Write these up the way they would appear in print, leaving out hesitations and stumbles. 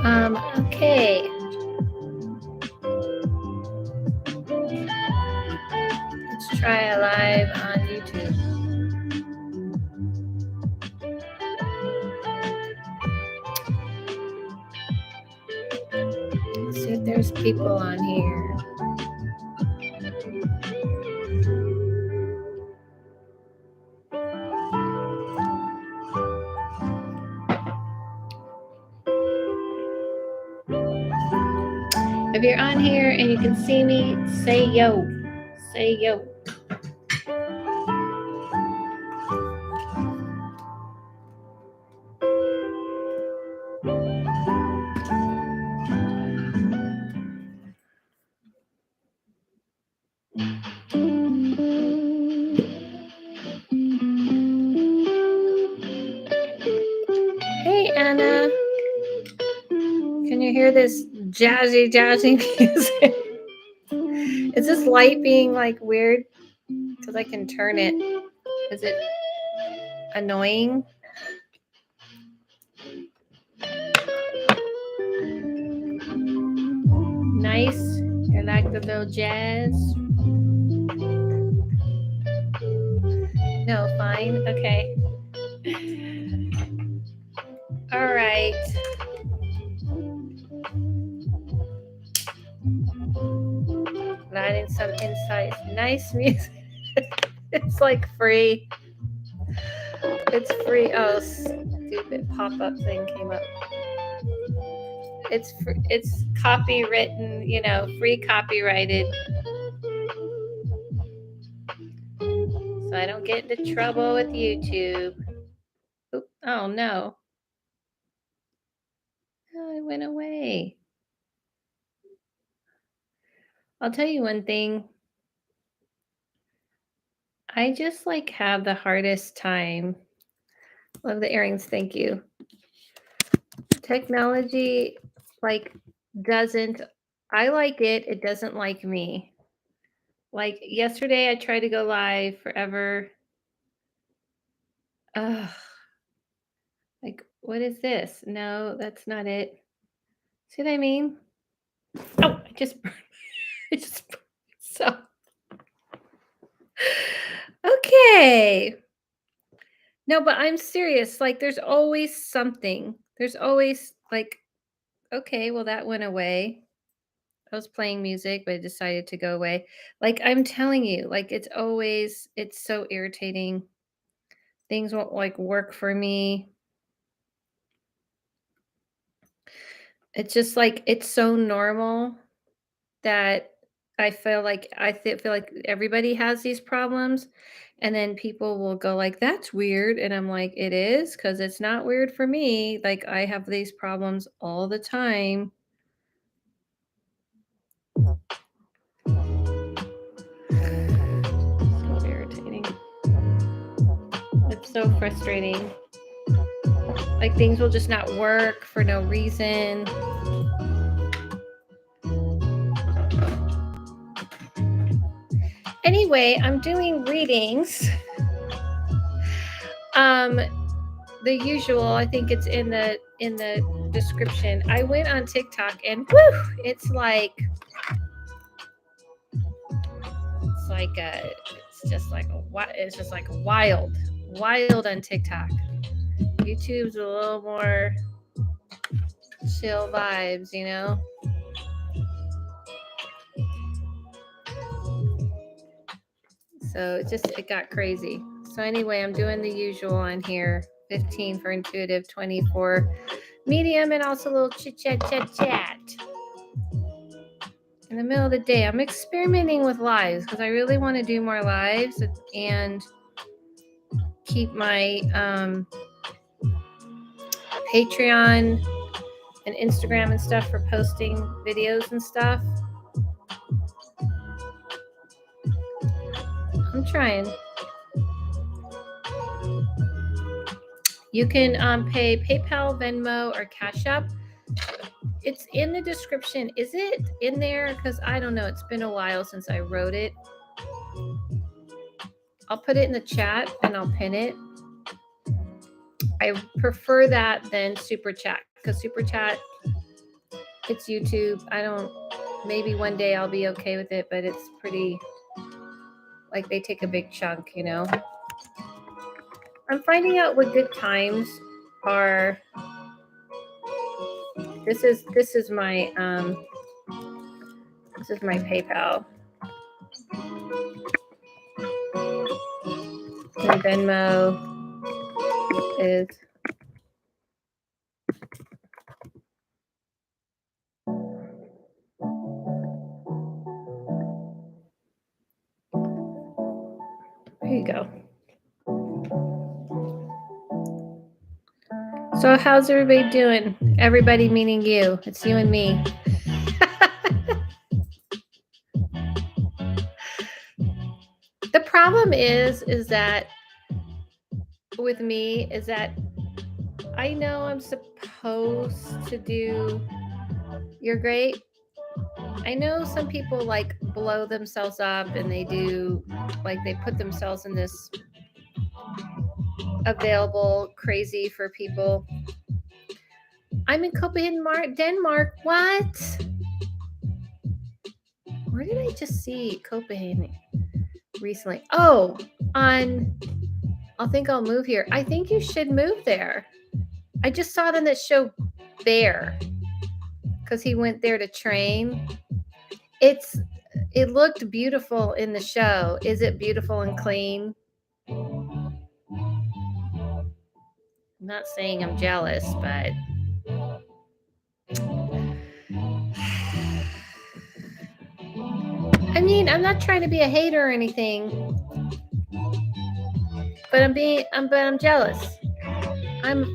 Okay. Let's try a live on YouTube. Let's see if there's people on here. If you're on here and you can see me, say yo. Say yo. Hey, Anna. Can you hear this jazzy music? Is this light being like weird? Because I can turn it. Is it annoying? Nice. You like the little jazz? No, fine. Okay. All right. Lighting some insights. Nice music. It's like free. It's free. Oh, stupid pop-up thing came up. It's free, it's copywritten, free copyrighted. So I don't get into trouble with YouTube. Oh no. Oh, it went away. I'll tell you one thing. I just like have the hardest time. Love the earrings, thank you. Technology doesn't, I like it, it doesn't like me. Like yesterday I tried to go live forever. Ugh. Like, what is this? No, that's not it. See what I mean? Oh, I just so. Okay. No, but I'm serious. Like, there's always something. There's always okay, well, that went away. I was playing music, but it decided to go away. Like, I'm telling you, it's so irritating. Things won't work for me. It's just it's so normal that I feel like everybody has these problems, and then people will go like, "That's weird," and I'm like, "It is, because it's not weird for me. Like, I have these problems all the time." So irritating. It's so frustrating. Like, things will just not work for no reason. Anyway, I'm doing readings. The usual, I think it's in the description. I went on TikTok and whew, it's just like wild on TikTok. YouTube's a little more chill vibes, So it got crazy. So anyway, I'm doing the usual on here. 15 for intuitive, 20 for medium, and also a little chit chat. In the middle of the day, I'm experimenting with lives because I really want to do more lives and keep my Patreon and Instagram and stuff for posting videos and stuff. I'm trying. You can pay PayPal, Venmo, or Cash App. It's in the description. Is it in there? Because I don't know. It's been a while since I wrote it. I'll put it in the chat and I'll pin it. I prefer that than Super Chat, because Super Chat It's YouTube. Maybe one day I'll be okay with it, but it's pretty, like, they take a big chunk, you know? I'm finding out what good times are. This is my PayPal. My Venmo is there you go. So how's everybody doing? Everybody meaning you. It's you and me. The problem is that with me is that I know I'm supposed to do You're Great. I know some people like blow themselves up and they do, like, they put themselves in this available crazy for people. I'm in Copenhagen, Denmark. What? Where did I just see Copenhagen recently? Oh, I think I'll move here. I think you should move there. I just saw it on that show Bear, because he went there to train. It looked beautiful in the show. Is it beautiful and clean? I'm not saying I'm jealous, but I mean, I'm not trying to be a hater or anything, but I'm jealous. I'm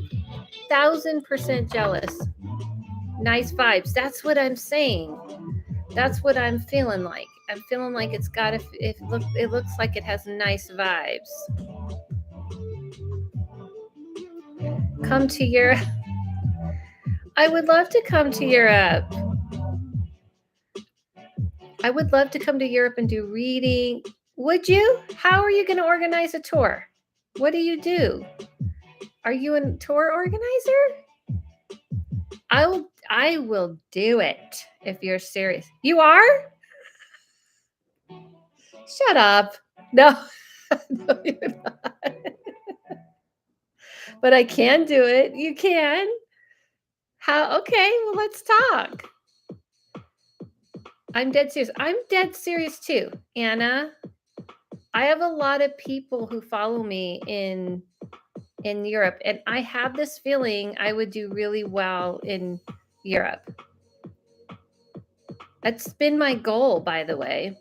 1000% jealous. Nice vibes. That's what I'm saying. That's what I'm feeling like. I'm feeling like it looks like it has nice vibes. Come to Europe. I would love to come to Europe. I would love to come to Europe and do reading. Would you? How are you going to organize a tour? What do you do? Are you a tour organizer? I will do it if you're serious. You are? Shut up. No. No, you're not. But I can do it. You can. How? Okay, well, let's talk. I'm dead serious. I'm dead serious too, Anna. I have a lot of people who follow me in Europe, and I have this feeling I would do really well in Europe. That's been my goal, by the way.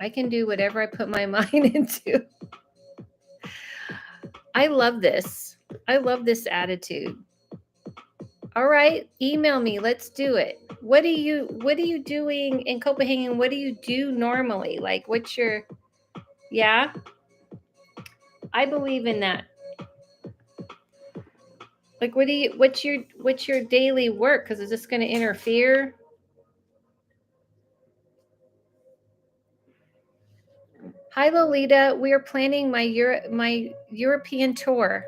I can do whatever I put my mind into. I love this. I love this attitude. All right, email me. Let's do it. What are you doing in Copenhagen? What do you do normally? Like, yeah? I believe in that. Like, what's your daily work? Because is this going to interfere? Hi, Lolita. We are planning my European tour.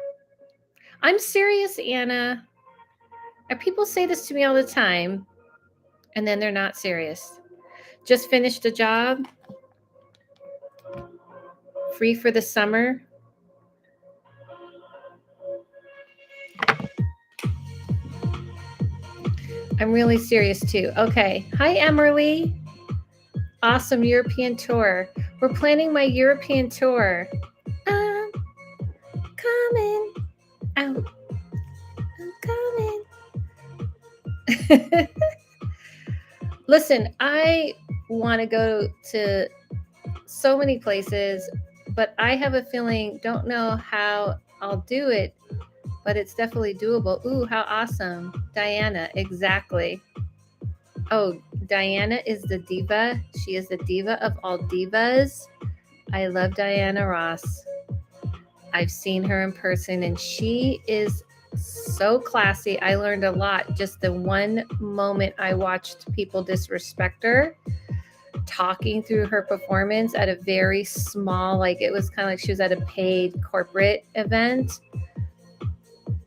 I'm serious, Anna. People say this to me all the time, and then they're not serious. Just finished a job. Free for the summer. I'm really serious too. Okay. Hi, Emerly. Awesome European tour. We're planning my European tour. I'm coming out. I'm coming. Listen, I want to go to so many places, but I have a feeling, don't know how I'll do it, but it's definitely doable. Ooh, how awesome. Diana, exactly. Oh, Diana is the diva. She is the diva of all divas. I love Diana Ross. I've seen her in person, and she is so classy. I learned a lot. Just the one moment I watched people disrespect her, talking through her performance at a very small, like, it was kind of like she was at a paid corporate event.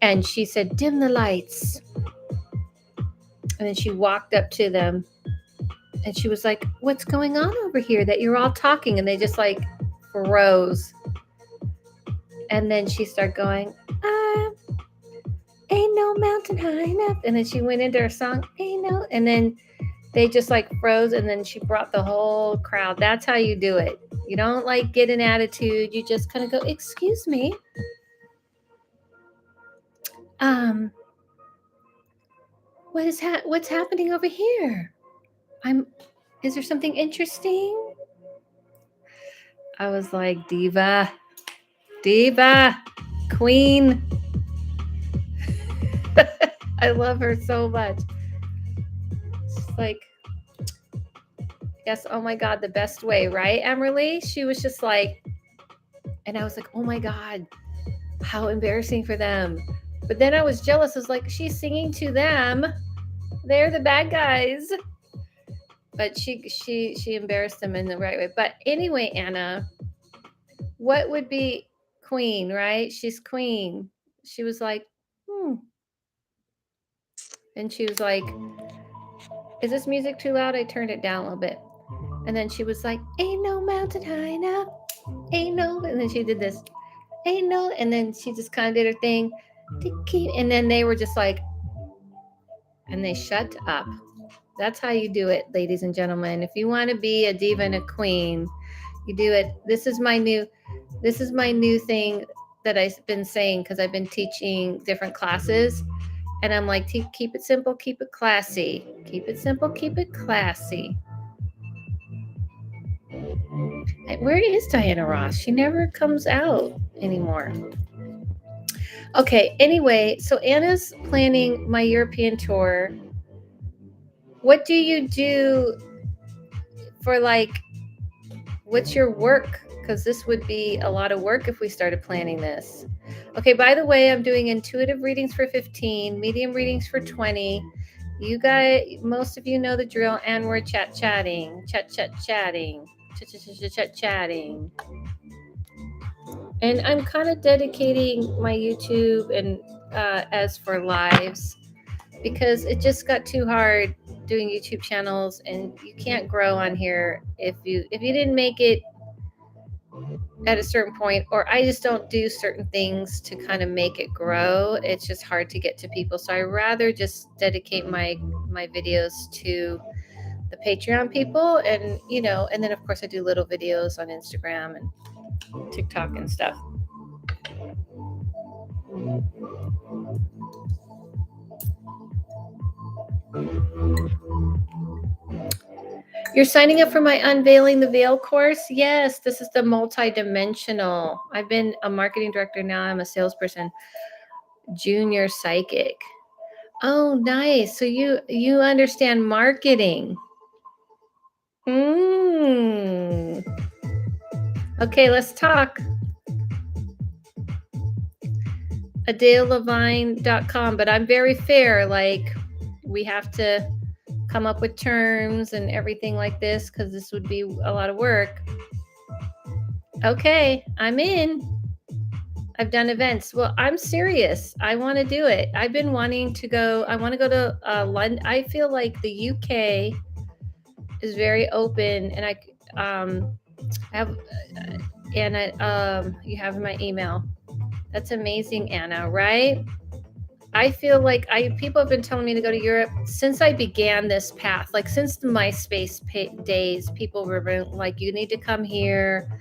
And she said, dim the lights. And then she walked up to them and she was like, "What's going on over here that you're all talking?" And they just like froze. And then she started going, "Ain't no mountain high enough." And then she went into her song, "Ain't no," and then they just like froze. And then she brought the whole crowd. That's how you do it. You don't like get an attitude. You just kind of go, "Excuse me. Um, what's happening over here? Is there something interesting?" I was like, "Diva, diva, queen." I love her so much. She's like, yes, oh my God, the best way, right, Emily? She was just like, and I was like, oh my God, how embarrassing for them. But then I was jealous. I was like, she's singing to them. They're the bad guys. But she embarrassed them in the right way. But anyway, Anna, what would be queen, right? She's queen. She was like, and she was like, is this music too loud? I turned it down a little bit. And then she was like, ain't no mountain high enough. Ain't no. And then she did this. Ain't no. And then she just kind of did her thing. And then they were just like, and they shut up. That's how you do it, ladies and gentlemen. If you want to be a diva and a queen, you do it. This is my new thing that I've been saying because I've been teaching different classes. And I'm like, keep it simple, keep it classy. Keep it simple, keep it classy. Where is Diana Ross? She never comes out anymore. Okay, anyway, so Anna's planning my European tour. What do you do for what's your work? Because this would be a lot of work if we started planning this. Okay, by the way, I'm doing intuitive readings for 15, medium readings for 20. You guys, most of you know the drill, and we're chatting. And I'm kind of dedicating my YouTube and as for lives because it just got too hard doing YouTube channels, and you can't grow on here if you didn't make it at a certain point, or I just don't do certain things to kind of make it grow. It's just hard to get to people. So I rather just dedicate my videos to the Patreon people, and and then of course I do little videos on Instagram and TikTok and stuff. You're signing up for my Unveiling the Veil course? Yes, this is the multi-dimensional. I've been a marketing director, now I'm a salesperson. Junior psychic. Oh, nice. So you understand marketing. Okay, let's talk. AdelaLavine.com, but I'm very fair. Like, we have to come up with terms and everything like this because this would be a lot of work. Okay, I'm in. I've done events. Well, I'm serious. I want to do it. I've been wanting to go. I want to go to London. I feel like the UK is very open, and I have Anna. You have my email. That's amazing, Anna. Right? I feel like people have been telling me to go to Europe since I began this path. Like since the MySpace days, people were like, "You need to come here."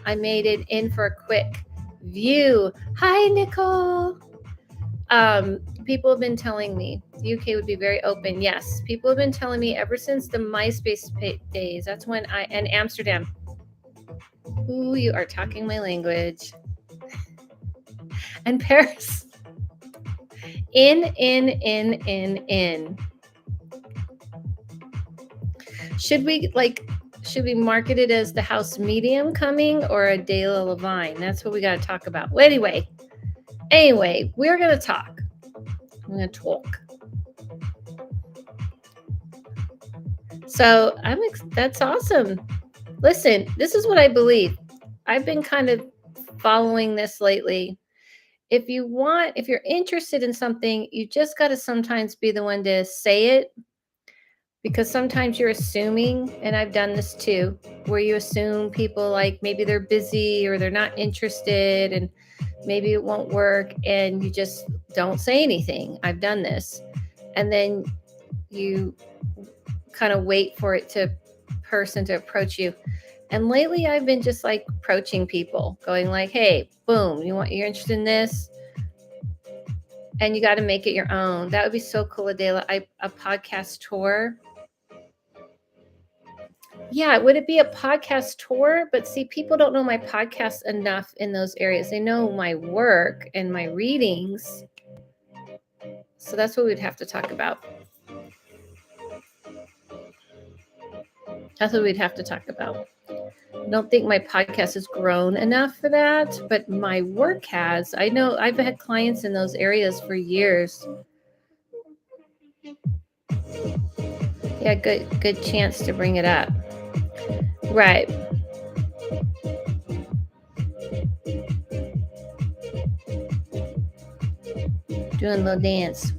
I made it in for a quick view. Hi, Nicole. People have been telling me the UK would be very open. Yes, people have been telling me ever since the MySpace days. That's when and Amsterdam. Ooh, you are talking my language. And Paris. In. Should we market it as the house medium coming or AdelaLavine? That's what we got to talk about. Well, anyway, we're going to talk. I'm going to talk. So that's awesome. Listen, this is what I believe. I've been kind of following this lately. If you're interested in something, you just got to sometimes be the one to say it because sometimes you're assuming, and I've done this too, where you assume people like maybe they're busy or they're not interested and maybe it won't work, and you just don't say anything. I've done this. And then you kind of wait for it to person to approach you. And lately I've been just like approaching people, going like, hey, boom, you're interested in this? And you got to make it your own. That would be so cool, Adela. A podcast tour. Yeah, would it be a podcast tour? But see, people don't know my podcast enough in those areas. They know my work and my readings. So that's what we'd have to talk about. That's what we'd have to talk about. I don't think my podcast has grown enough for that, but my work has. I know I've had clients in those areas for years. Yeah, good chance to bring it up. Right. Doing a little dance.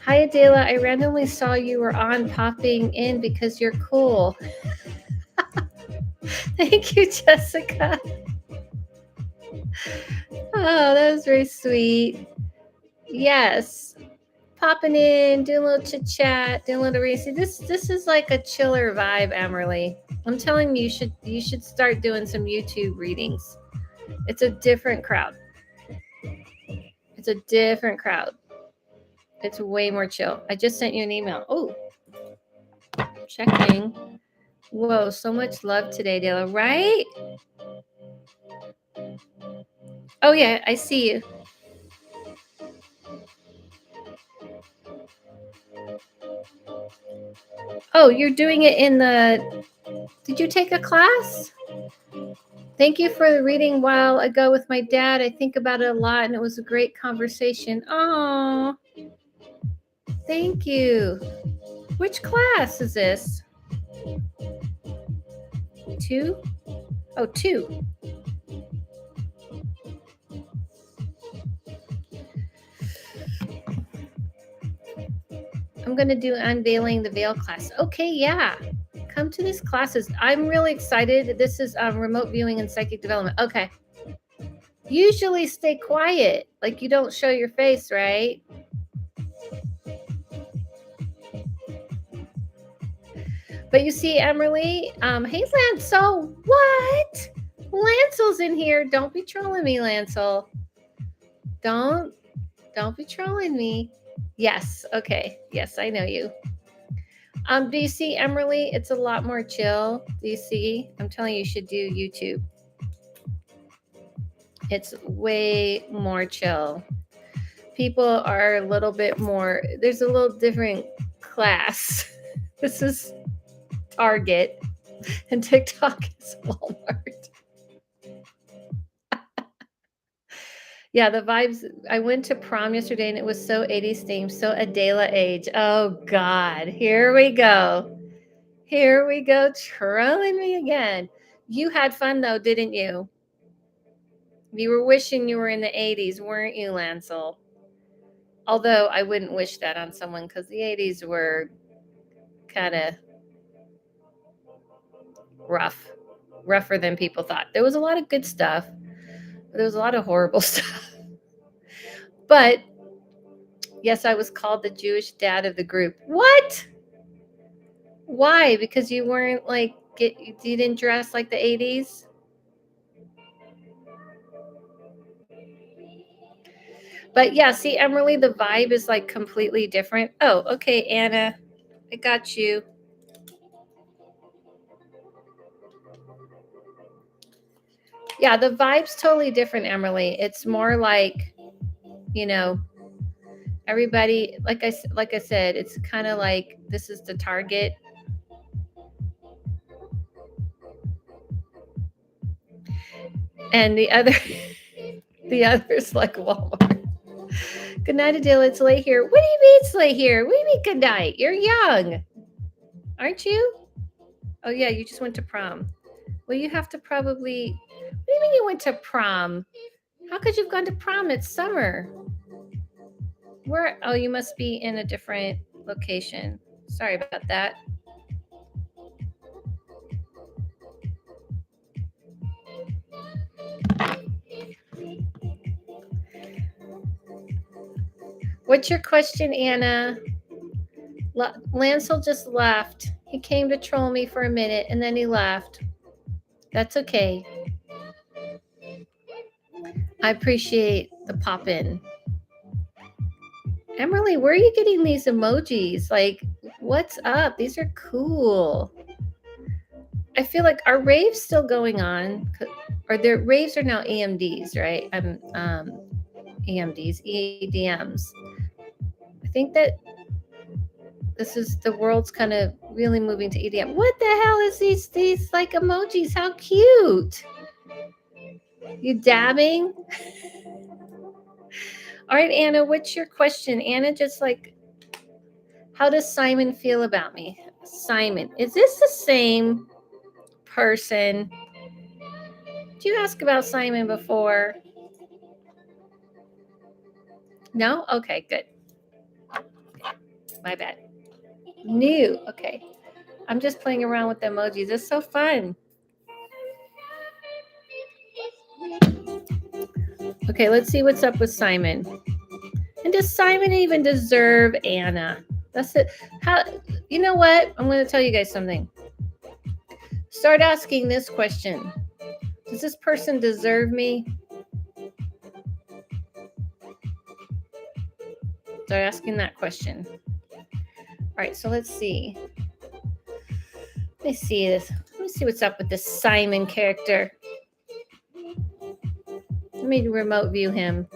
Hi, Adela. I randomly saw you were on popping in because you're cool. Thank you, Jessica. Oh, that was very sweet. Yes. Popping in, doing a little chit chat, doing a little reading. This is like a chiller vibe, Amerly. I'm telling you, you should start doing some YouTube readings. It's a different crowd. It's a different crowd. It's way more chill. I just sent you an email. Oh, checking. Whoa, so much love today, Dela, right? Oh, yeah, I see you. Oh, you're doing it in the... Did you take a class? Thank you for the reading a while ago with my dad. I think about it a lot, and it was a great conversation. Oh, thank you. Which class is this? 2? Oh, 2. I'm going to do Unveiling the Veil class. Okay, yeah. Come to these classes. I'm really excited. This is remote viewing and psychic development. Okay. Usually stay quiet. Like you don't show your face, right? But you see, Emily, hey, Lancel. What? Lancel's in here. Don't be trolling me, Lancel. Don't be trolling me. Yes. Okay. Yes, I know you. Do you see, Emily? It's a lot more chill. Do you see? I'm telling you, you should do YouTube. It's way more chill. People are a little bit more, there's a little different class. This is Target and TikTok is Walmart. Yeah, the vibes. I went to prom yesterday and it was so 80s themed, so Adela age. Oh God, here we go. Here we go, trolling me again. You had fun though, didn't you? You were wishing you were in the 80s, weren't you, Lancel? Although I wouldn't wish that on someone because the 80s were kind of rougher than people thought. There was a lot of good stuff, but there was a lot of horrible stuff. But yes, I was called the Jewish dad of the group. What? Why? Because you weren't like, you didn't dress like the 80s? But yeah, see, Emily, the vibe is like completely different. Oh, okay, Anna, I got you. Yeah, the vibe's totally different, Emily. It's more like, you know, everybody, like I said, it's kind of like this is the Target. And the other's like Walmart. Good night, Adele. It's late here. What do you mean it's late here? What do you mean good night? You're young, aren't you? Oh yeah, you just went to prom. Well, you have to probably. What do you mean you went to prom? How could you have gone to prom? It's summer. Where? Oh, you must be in a different location. Sorry about that. What's your question, Anna? Lancel just left. He came to troll me for a minute and then he left. That's okay. I appreciate the pop in. Emily, where are you getting these emojis? Like, what's up? These are cool. I feel like our raves still going on, or their raves are now EMDs, right? EMDs, EDMs. I think that this is the world's kind of really moving to EDM. What the hell is these like emojis? How cute! You dabbing? All right, Anna, what's your question? Anna just like, how does Simon feel about me? Simon, is this the same person? Did you ask about Simon before? No? Okay, good. My bad. New. Okay. I'm just playing around with the emojis. It's so fun. Okay, let's see what's up with Simon. And does Simon even deserve Anna? That's it. How, you know what? I'm going to tell you guys something. Start asking this question. Does this person deserve me? Start asking that question. All right, so let's see. Let me see this. Let me see what's up with this Simon character. Let me remote view him.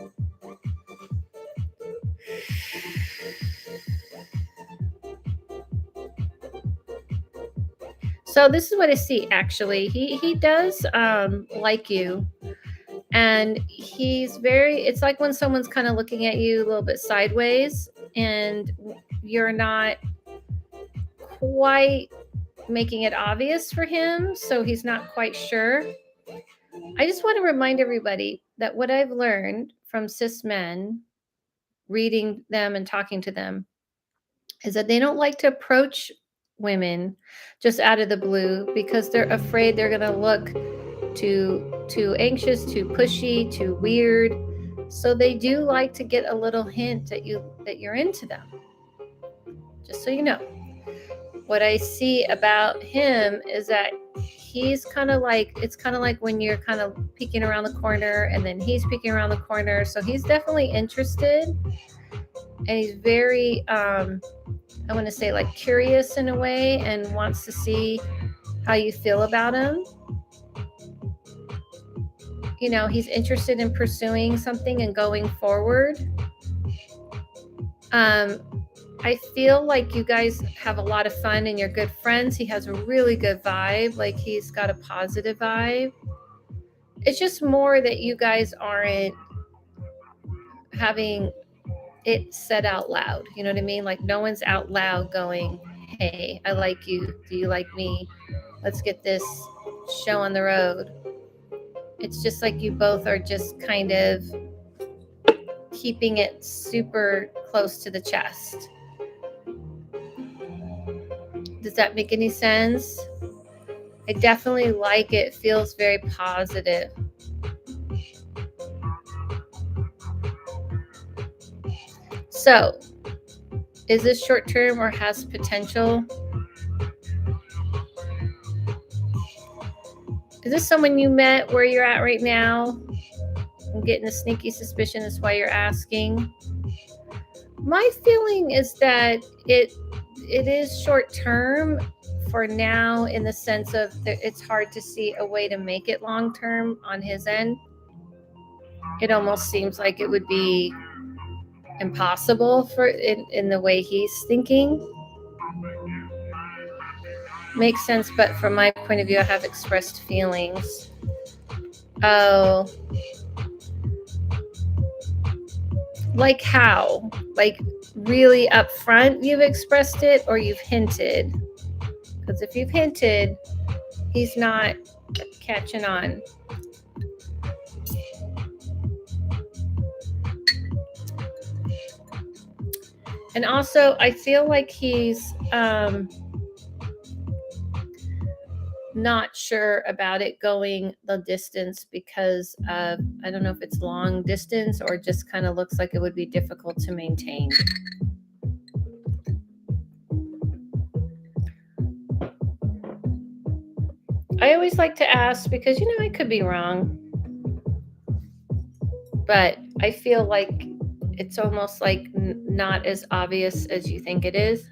So this is what I see, actually. He does like you. And he's very, it's like when someone's kind of looking at you a little bit sideways and you're not quite making it obvious for him. So he's not quite sure. I just want to remind everybody that what I've learned from cis men, reading them and talking to them, is that they don't like to approach women just out of the blue because they're afraid they're going to look too anxious, too pushy, too weird. So they do like to get a little hint that you're into them. Just so you know. What I see about him is that he's kind of like, it's kind of like when you're kind of peeking around the corner and then he's peeking around the corner. So he's definitely interested and he's very I want to say like curious in a way and wants to see how you feel about him. You know, he's interested in pursuing something and going forward. I feel like you guys have a lot of fun and you're good friends. He has a really good vibe. Like he's got a positive vibe. It's just more that you guys aren't having it said out loud. You know what I mean? Like no one's out loud going, hey, I like you. Do you like me? Let's get this show on the road. It's just like you both are just kind of keeping it super close to the chest. Does that make any sense? I definitely like it. It feels very positive. So, is this short term or has potential? Is this someone you met where you're at right now? I'm getting a sneaky suspicion that's why you're asking. My feeling is that it is short term for now, in the sense of that it's hard to see a way to make it long term on his end. It almost seems like it would be impossible for in the way he's thinking. Makes sense, but from my point of view, I have expressed feelings. Oh, like how? Like really upfront you've expressed it, or you've hinted? Because if you've hinted, he's not catching on. And also, I feel like he's not sure about it going the distance because of, I don't know if it's long distance or just kind of looks like it would be difficult to maintain. I always like to ask because, I could be wrong, but I feel like it's almost like not as obvious as you think it is.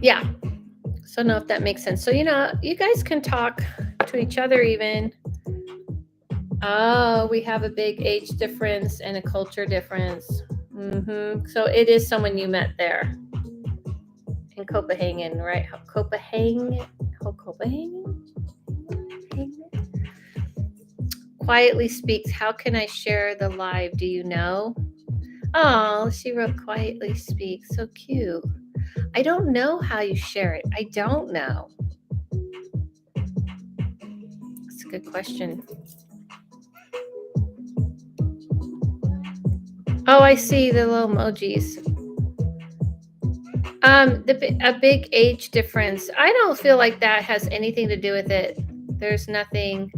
Yeah. So I don't know if that makes sense. So, you guys can talk to each other even. Oh, we have a big age difference and a culture difference. So it is someone you met there in Copenhagen, right? Copenhagen? Quietly speaks. How can I share the live? Do you know? Oh, she wrote quietly speaks. So cute. I don't know how you share it. I don't know. That's a good question. Oh, I see the little emojis. A big age difference. I don't feel like that has anything to do with it. There's nothing.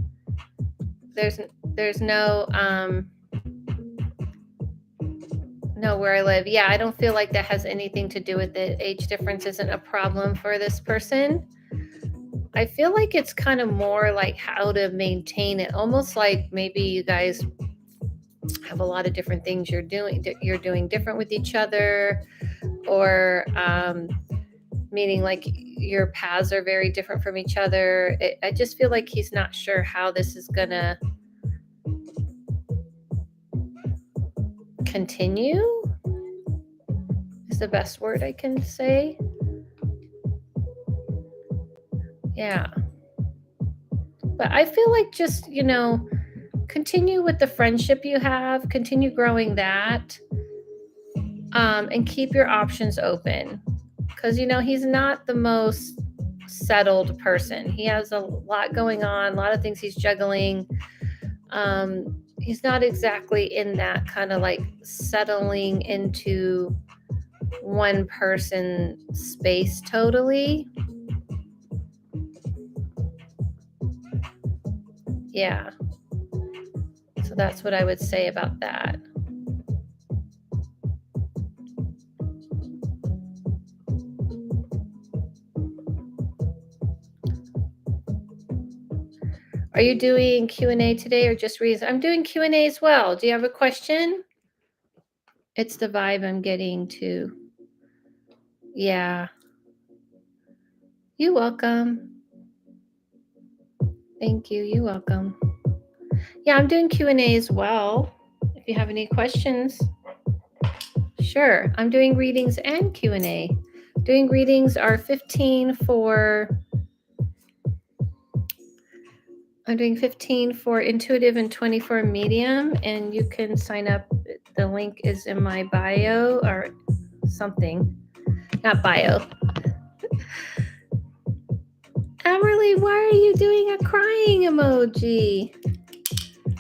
There's no no where I live. Yeah, I don't feel like that has anything to do with it. Age difference isn't a problem for this person. I feel like it's kind of more like how to maintain it. Almost like maybe you guys have a lot of different things you're doing different with each other, or meaning like your paths are very different from each other. I just feel like he's not sure how this is gonna continue, is the best word I can say. Yeah. But I feel like just, continue with the friendship you have, continue growing that, and keep your options open. Because, he's not the most settled person. He has a lot going on, a lot of things he's juggling. He's not exactly in that kind of like settling into one person space totally. Yeah. So that's what I would say about that. Are you doing Q&A today or just reads? I'm doing Q&A as well. Do you have a question? It's the vibe I'm getting too. Yeah. You're welcome. Thank you. You're welcome. Yeah, I'm doing Q&A as well. If you have any questions. Sure. I'm doing readings and Q&A. Doing readings are 15 for I'm doing 15 for intuitive and 20 for medium, and you can sign up. The link is in my bio or something. Not bio. Emily, why are you doing a crying emoji?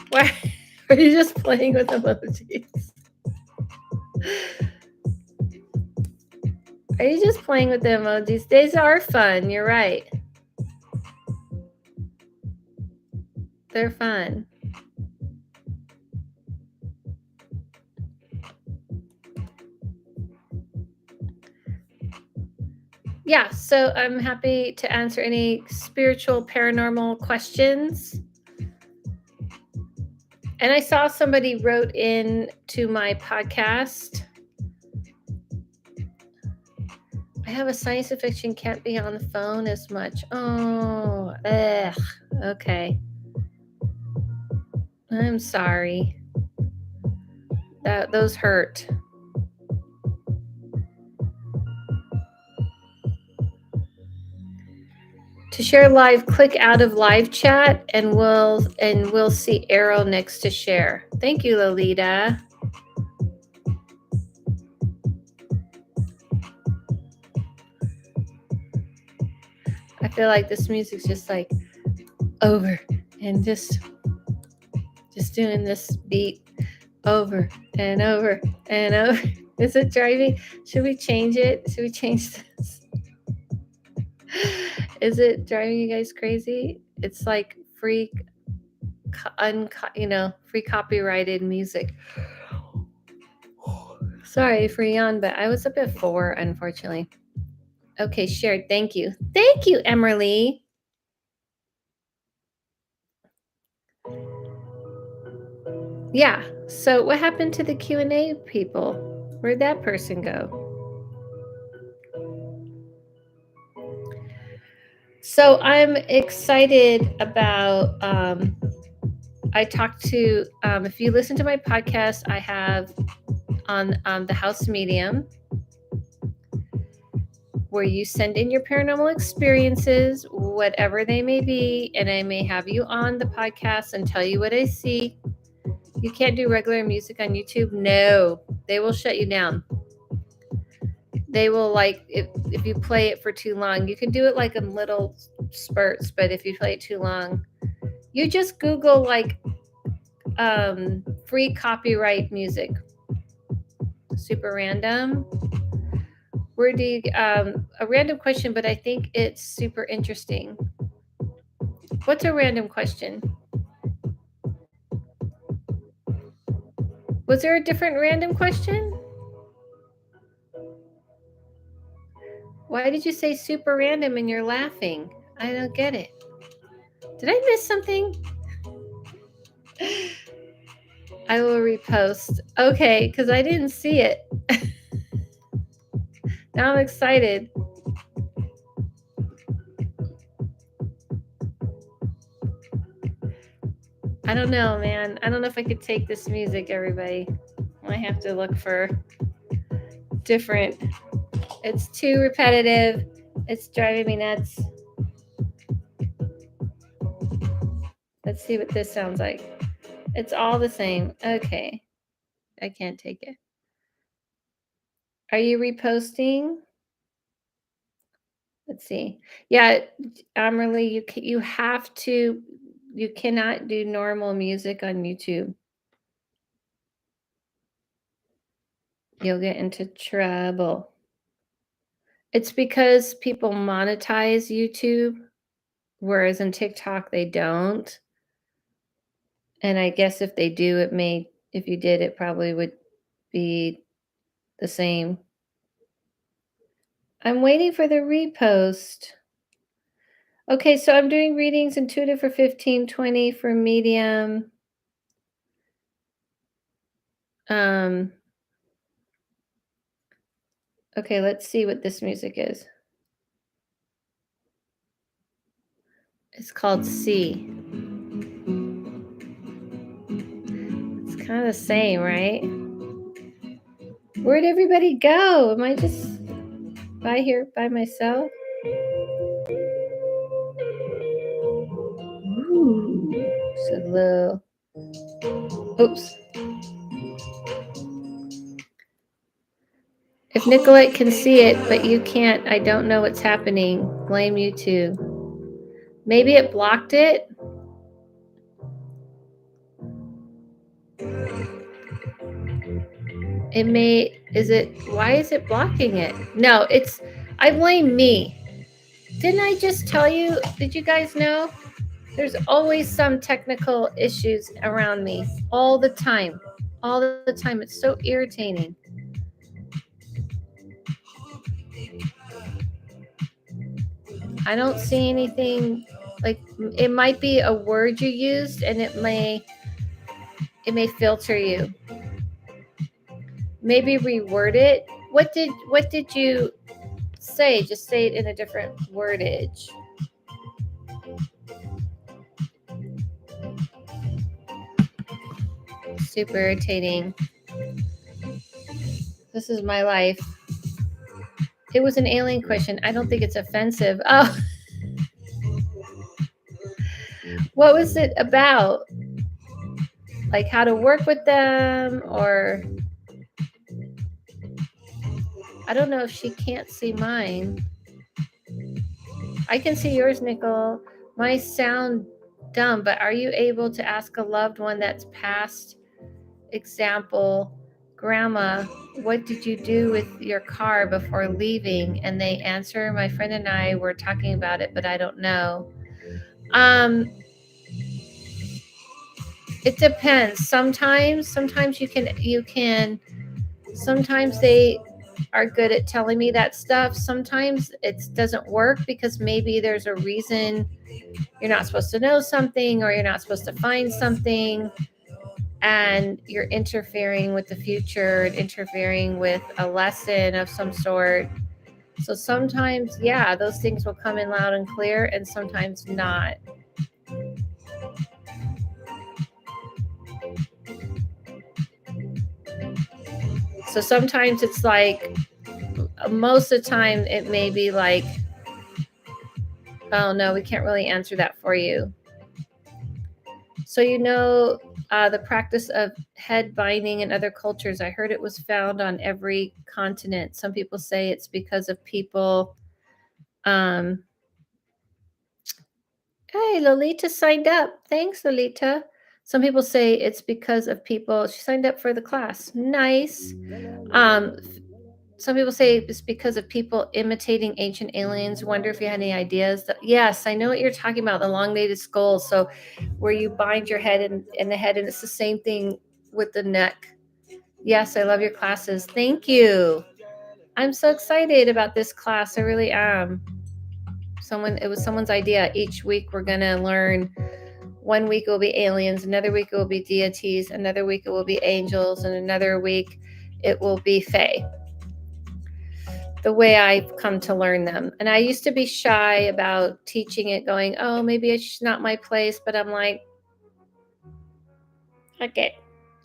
Why are you just playing with emojis? Are you just playing with the emojis? These are fun. You're right. They're fun. Yeah, so I'm happy to answer any spiritual paranormal questions. And I saw somebody wrote in to my podcast. I have a science fiction, can't be on the phone as much. Oh, ugh. Okay. I'm sorry. Those hurt. To share live, click out of live chat and we'll see arrow next to share. Thank you, Lolita. feel like this music's just like over and just doing this beat over and over and over. Is it driving? Should we change it? Should we change this? Is it driving you guys crazy? It's like free, free copyrighted music. Sorry for yawn, but I was up at 4, unfortunately. Okay, shared. Thank you. Thank you, Emerly. Yeah. So what happened to the Q&A people? Where'd that person go? So I'm excited about, I talked to, if you listen to my podcast, I have on the House Medium, where you send in your paranormal experiences, whatever they may be, and I may have you on the podcast and tell you what I see. You can't do regular music on YouTube. No, they will shut you down. They will, like, if you play it for too long, you can do it like in little spurts, but if you play it too long, you just Google like free copyright music. Super random. Where do you, a random question, but I think it's super interesting. What's a random question? Was there a different random question? Why did you say super random and you're laughing? I don't get it. Did I miss something? I will repost. Okay, because I didn't see it. Now I'm excited. I don't know, man. I don't know if I could take this music, everybody. I have to look for different. It's too repetitive. It's driving me nuts. Let's see what this sounds like. It's all the same. Okay. I can't take it. Are you reposting? Let's see. Yeah, Amerly, you have to. You cannot do normal music on YouTube. You'll get into trouble. It's because people monetize YouTube, whereas in TikTok they don't. And I guess if they do, if you did, it probably would be the same. I'm waiting for the repost. Okay, so I'm doing readings intuitive for 15, 20 for medium. Okay, let's see what this music is. It's called C. It's kind of the same, right? Where'd everybody go? Am I just here by myself? Ooh, so low. Oops. If Nicolette can see it, but you can't, I don't know what's happening. Blame YouTube. Maybe it blocked it. Why is it blocking it? No, I blame me. Didn't I just tell you? Did you guys know? There's always some technical issues around me all the time. All the time. It's so irritating. I don't see anything, like, it might be a word you used and it may filter you. Maybe reword it. What did you say? Just say it in a different wordage. Super irritating. This is my life. It was an alien question. I don't think it's offensive. Oh. What was it about? Like how to work with them, or I don't know if she can't see mine. I can see yours, Nickel. My sound dumb, but are you able to ask a loved one that's passed? Example, Grandma, what did you do with your car before leaving? And they answer, my friend and I were talking about it, but I don't know. It depends. Sometimes you can sometimes they are good at telling me that stuff. Sometimes it doesn't work because maybe there's a reason you're not supposed to know something or you're not supposed to find something and you're interfering with the future, interfering with a lesson of some sort. So sometimes, yeah, those things will come in loud and clear and sometimes not. So sometimes it's like, most of the time, it may be like, oh no, we can't really answer that for you. So, the practice of head binding in other cultures, I heard it was found on every continent. Some people say it's because of people. Um, hey, Lolita signed up. Thanks, Lolita. Some people say it's because of people. She signed up for the class. Nice. Um, some people say it's because of people imitating ancient aliens. Wonder if you had any ideas. Yes, I know what you're talking about, the elongated skull. So where you bind your head in the head, and it's the same thing with the neck. Yes, I love your classes. Thank you. I'm so excited about this class. I really am. It was someone's idea. Each week we're gonna learn. One week it will be aliens, another week it will be deities, another week it will be angels, and another week it will be fae, the way I've come to learn them. And I used to be shy about teaching it, going, oh, maybe it's not my place. But I'm like, okay,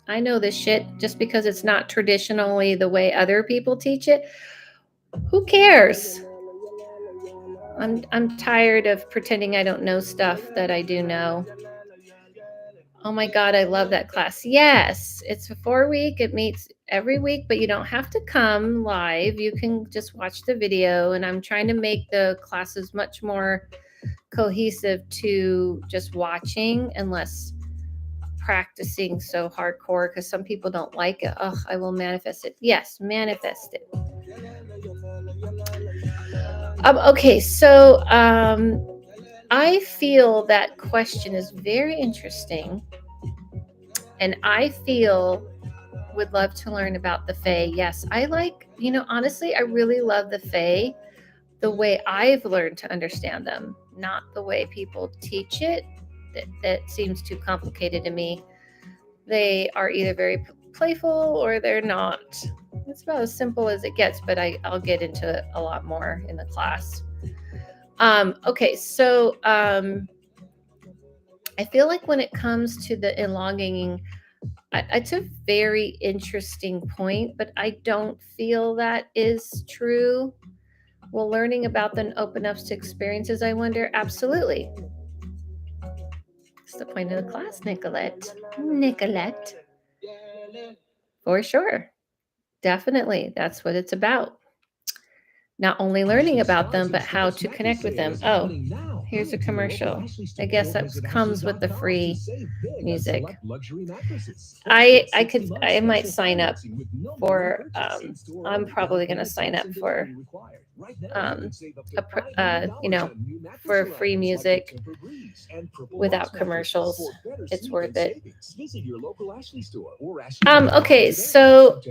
I know this shit. Just because it's not traditionally the way other people teach it, who cares? I'm tired of pretending I don't know stuff that I do know. Oh my God, I love that class. Yes, it's a 4 week. It meets every week, but you don't have to come live. You can just watch the video. And I'm trying to make the classes much more cohesive to just watching and less practicing so hardcore because some people don't like it. Oh, I will manifest it. Yes, manifest it. Okay, so I feel that question is very interesting. And I feel would love to learn about the Fae. Yes, I like, honestly, I really love the Fae the way I've learned to understand them, not the way people teach it. That seems too complicated to me. They are either very playful or they're not. It's about as simple as it gets, but I'll get into it a lot more in the class. Okay, so I feel like when it comes to the elongating, it's a very interesting point, but I don't feel that is true. Will learning about them open up to experiences, I wonder? Absolutely. It's the point of the class, Nicolette. Nicolette. For sure. Definitely. That's what it's about. Not only learning about them, but how to connect with them. Oh, here's a commercial. I guess that comes with the free music. I might sign up for. I'm probably going to sign up for, for free music without commercials. It's worth it. Okay, so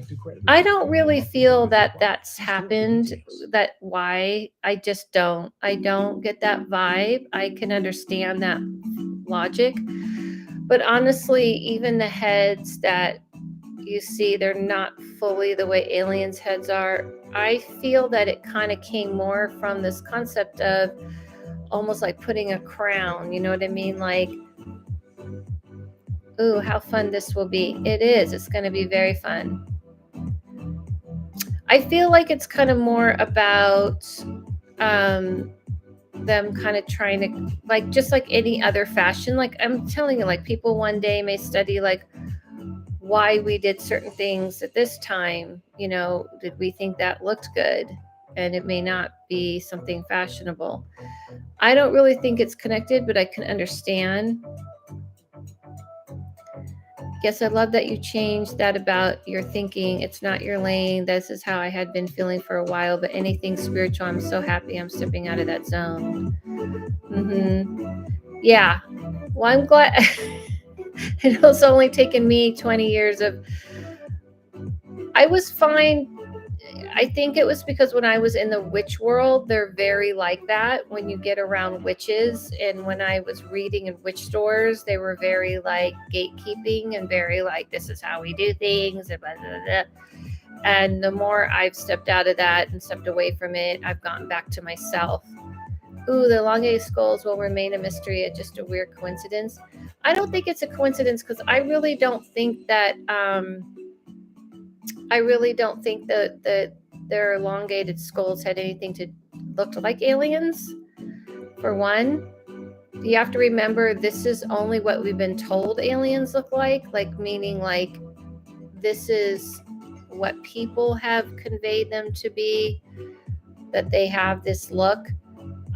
I don't really feel that that's happened. That why I just don't. I don't get that vibe. I can understand that logic, but honestly, even the heads that you see, they're not fully the way aliens' heads are. I feel that it kind of came more from this concept of almost like putting a crown. You know what I mean? Like, ooh, how fun this will be. It is. It's going to be very fun. I feel like it's kind of more about them kind of trying to, like, just like any other fashion. Like I'm telling you, like people one day may study like why we did certain things at this time. Did we think that looked good? and it may not be something fashionable. I don't really think it's connected, but I can understand. Yes, I love that you changed that about your thinking. It's not your lane. This is how I had been feeling for a while, but anything spiritual, I'm so happy I'm stepping out of that zone. Yeah. Well, I'm glad. It was only taken me 20 years of. I was fine. I think it was because when I was in the witch world, they're very like that when you get around witches. And when I was reading in witch stores, they were very like gatekeeping and very like, this is how we do things. And, blah, blah, blah. And the more I've stepped out of that and stepped away from it, I've gotten back to myself. Ooh, the elongated skulls will remain a mystery. It's just a weird coincidence. I don't think it's a coincidence because I really don't think that. I really don't think that their elongated skulls had anything to look like aliens. For one, you have to remember this is only what we've been told aliens look like meaning like this is what people have conveyed them to be, that they have this look.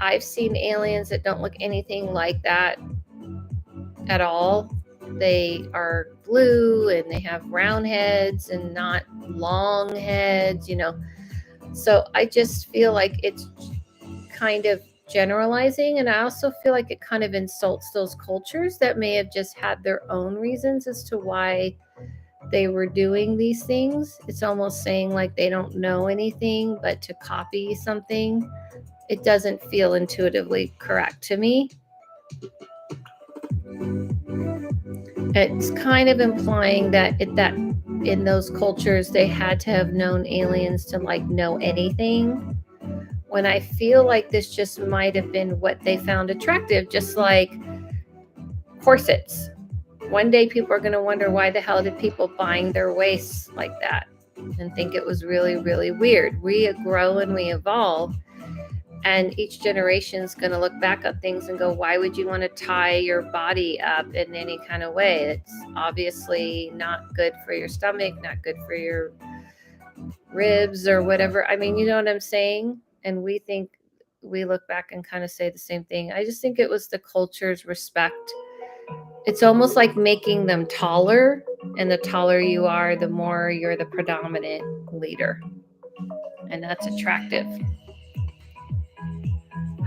I've seen aliens that don't look anything like that at all. They are blue and they have round heads and not long heads, So I just feel like it's kind of generalizing. And I also feel like it kind of insults those cultures that may have just had their own reasons as to why they were doing these things. It's almost saying like they don't know anything but to copy something. It doesn't feel intuitively correct to me. It's kind of implying that in those cultures they had to have known aliens to like know anything, when I feel like this just might have been what they found attractive, just like corsets. One day people are going to wonder why the hell did people bind their waists like that and think it was really, really weird. We grow and we evolve. And each generation is going to look back at things and go, why would you want to tie your body up in any kind of way? It's obviously not good for your stomach, not good for your ribs or whatever. I mean, you know what I'm saying? And we look back and kind of say the same thing. I just think it was the culture's respect. It's almost like making them taller. And the taller you are, the more you're the predominant leader. And that's attractive.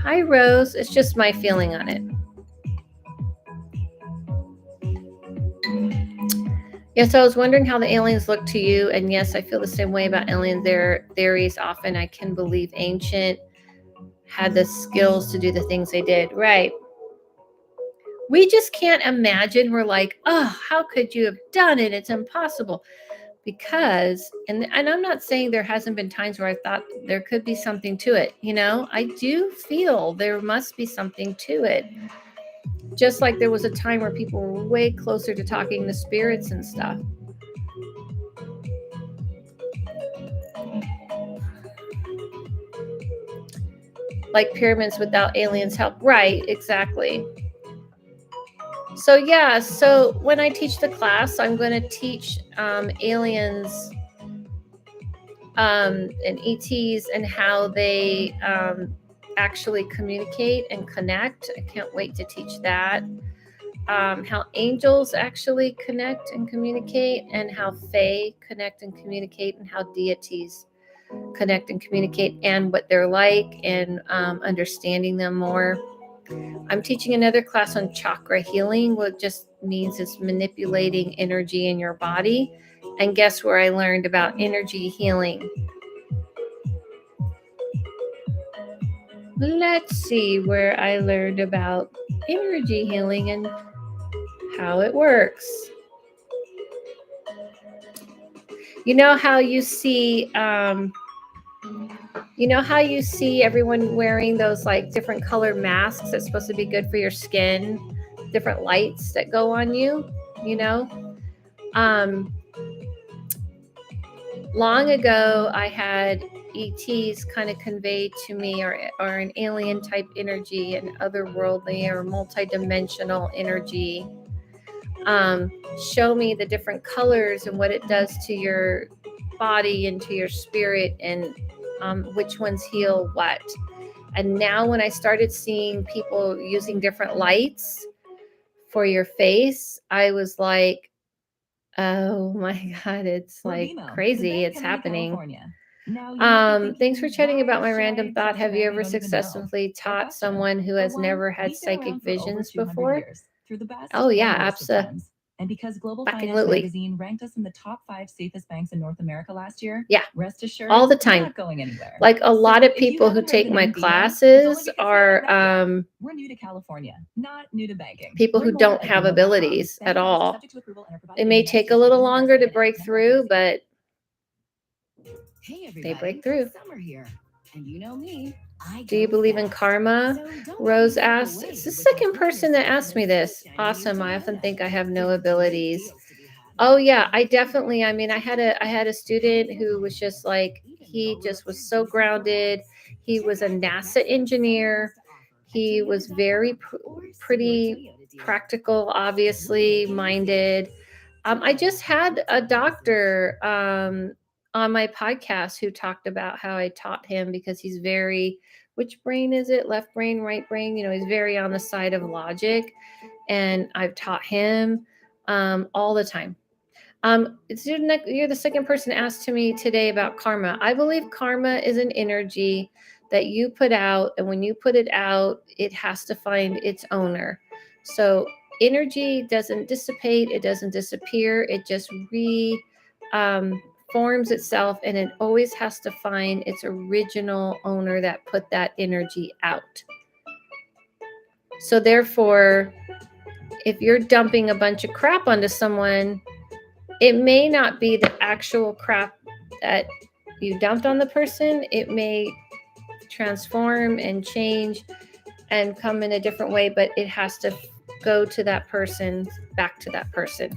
Hi, Rose. It's just my feeling on it. Yes, I was wondering how the aliens look to you. And yes, I feel the same way about alien theories. Often I can believe ancient had the skills to do the things they did. Right. We just can't imagine. We're like, oh, how could you have done it? It's impossible. Because, and I'm not saying there hasn't been times where I thought there could be something to it. I do feel there must be something to it. Just like there was a time where people were way closer to talking to spirits and stuff. Like pyramids without aliens' help. Right, exactly. So yeah, so when I teach the class, I'm going to teach aliens and ETs and how they actually communicate and connect. I can't wait to teach that. How angels actually connect and communicate, and how fae connect and communicate, and how deities connect and communicate, and what they're like, and understanding them more. I'm teaching another class on chakra healing, what just means it's manipulating energy in your body. And guess where I learned about energy healing? Let's see where I learned about energy healing and how it works. You know how you see everyone wearing those like different color masks that's supposed to be good for your skin, different lights that go on you, long ago I had ETs kind of conveyed to me, or an alien type energy, an otherworldly or multidimensional energy, show me the different colors and what it does to your body and to your spirit, and which ones heal what. And now when I started seeing people using different lights for your face, I was like, oh my God, it's like crazy. It's happening. Thanks for chatting about my random thought. Have you ever successfully taught someone who has never had psychic visions before? Oh yeah, absolutely. And because Global Finance Magazine ranked us in the top 5 safest banks in North America last year, yeah, rest assured, all the time. Not going anywhere. Like a lot of people who take my classes are we're new to California, not new to banking. People who don't have abilities at all. It may take a little longer to break through, but they break through. Summer here. And you know me. Do you believe in karma? Rose asked. It's the second person that asked me this. Awesome. I often think I have no abilities. Oh yeah, I definitely. I mean, I had a student who was just like, he just was so grounded. He was a NASA engineer. He was very pretty practical, obviously minded. I just had a doctor on my podcast who talked about how I taught him, because he's very, which brain is it? Left brain, right brain? He's very on the side of logic. And I've taught him all the time. You're the second person asked to me today about karma. I believe karma is an energy that you put out, and when you put it out, it has to find its owner. So energy doesn't dissipate, it doesn't disappear, it just forms itself, and it always has to find its original owner that put that energy out. So therefore, if you're dumping a bunch of crap onto someone, it may not be the actual crap that you dumped on the person. It may transform and change and come in a different way, but it has to go to that person, back to that person.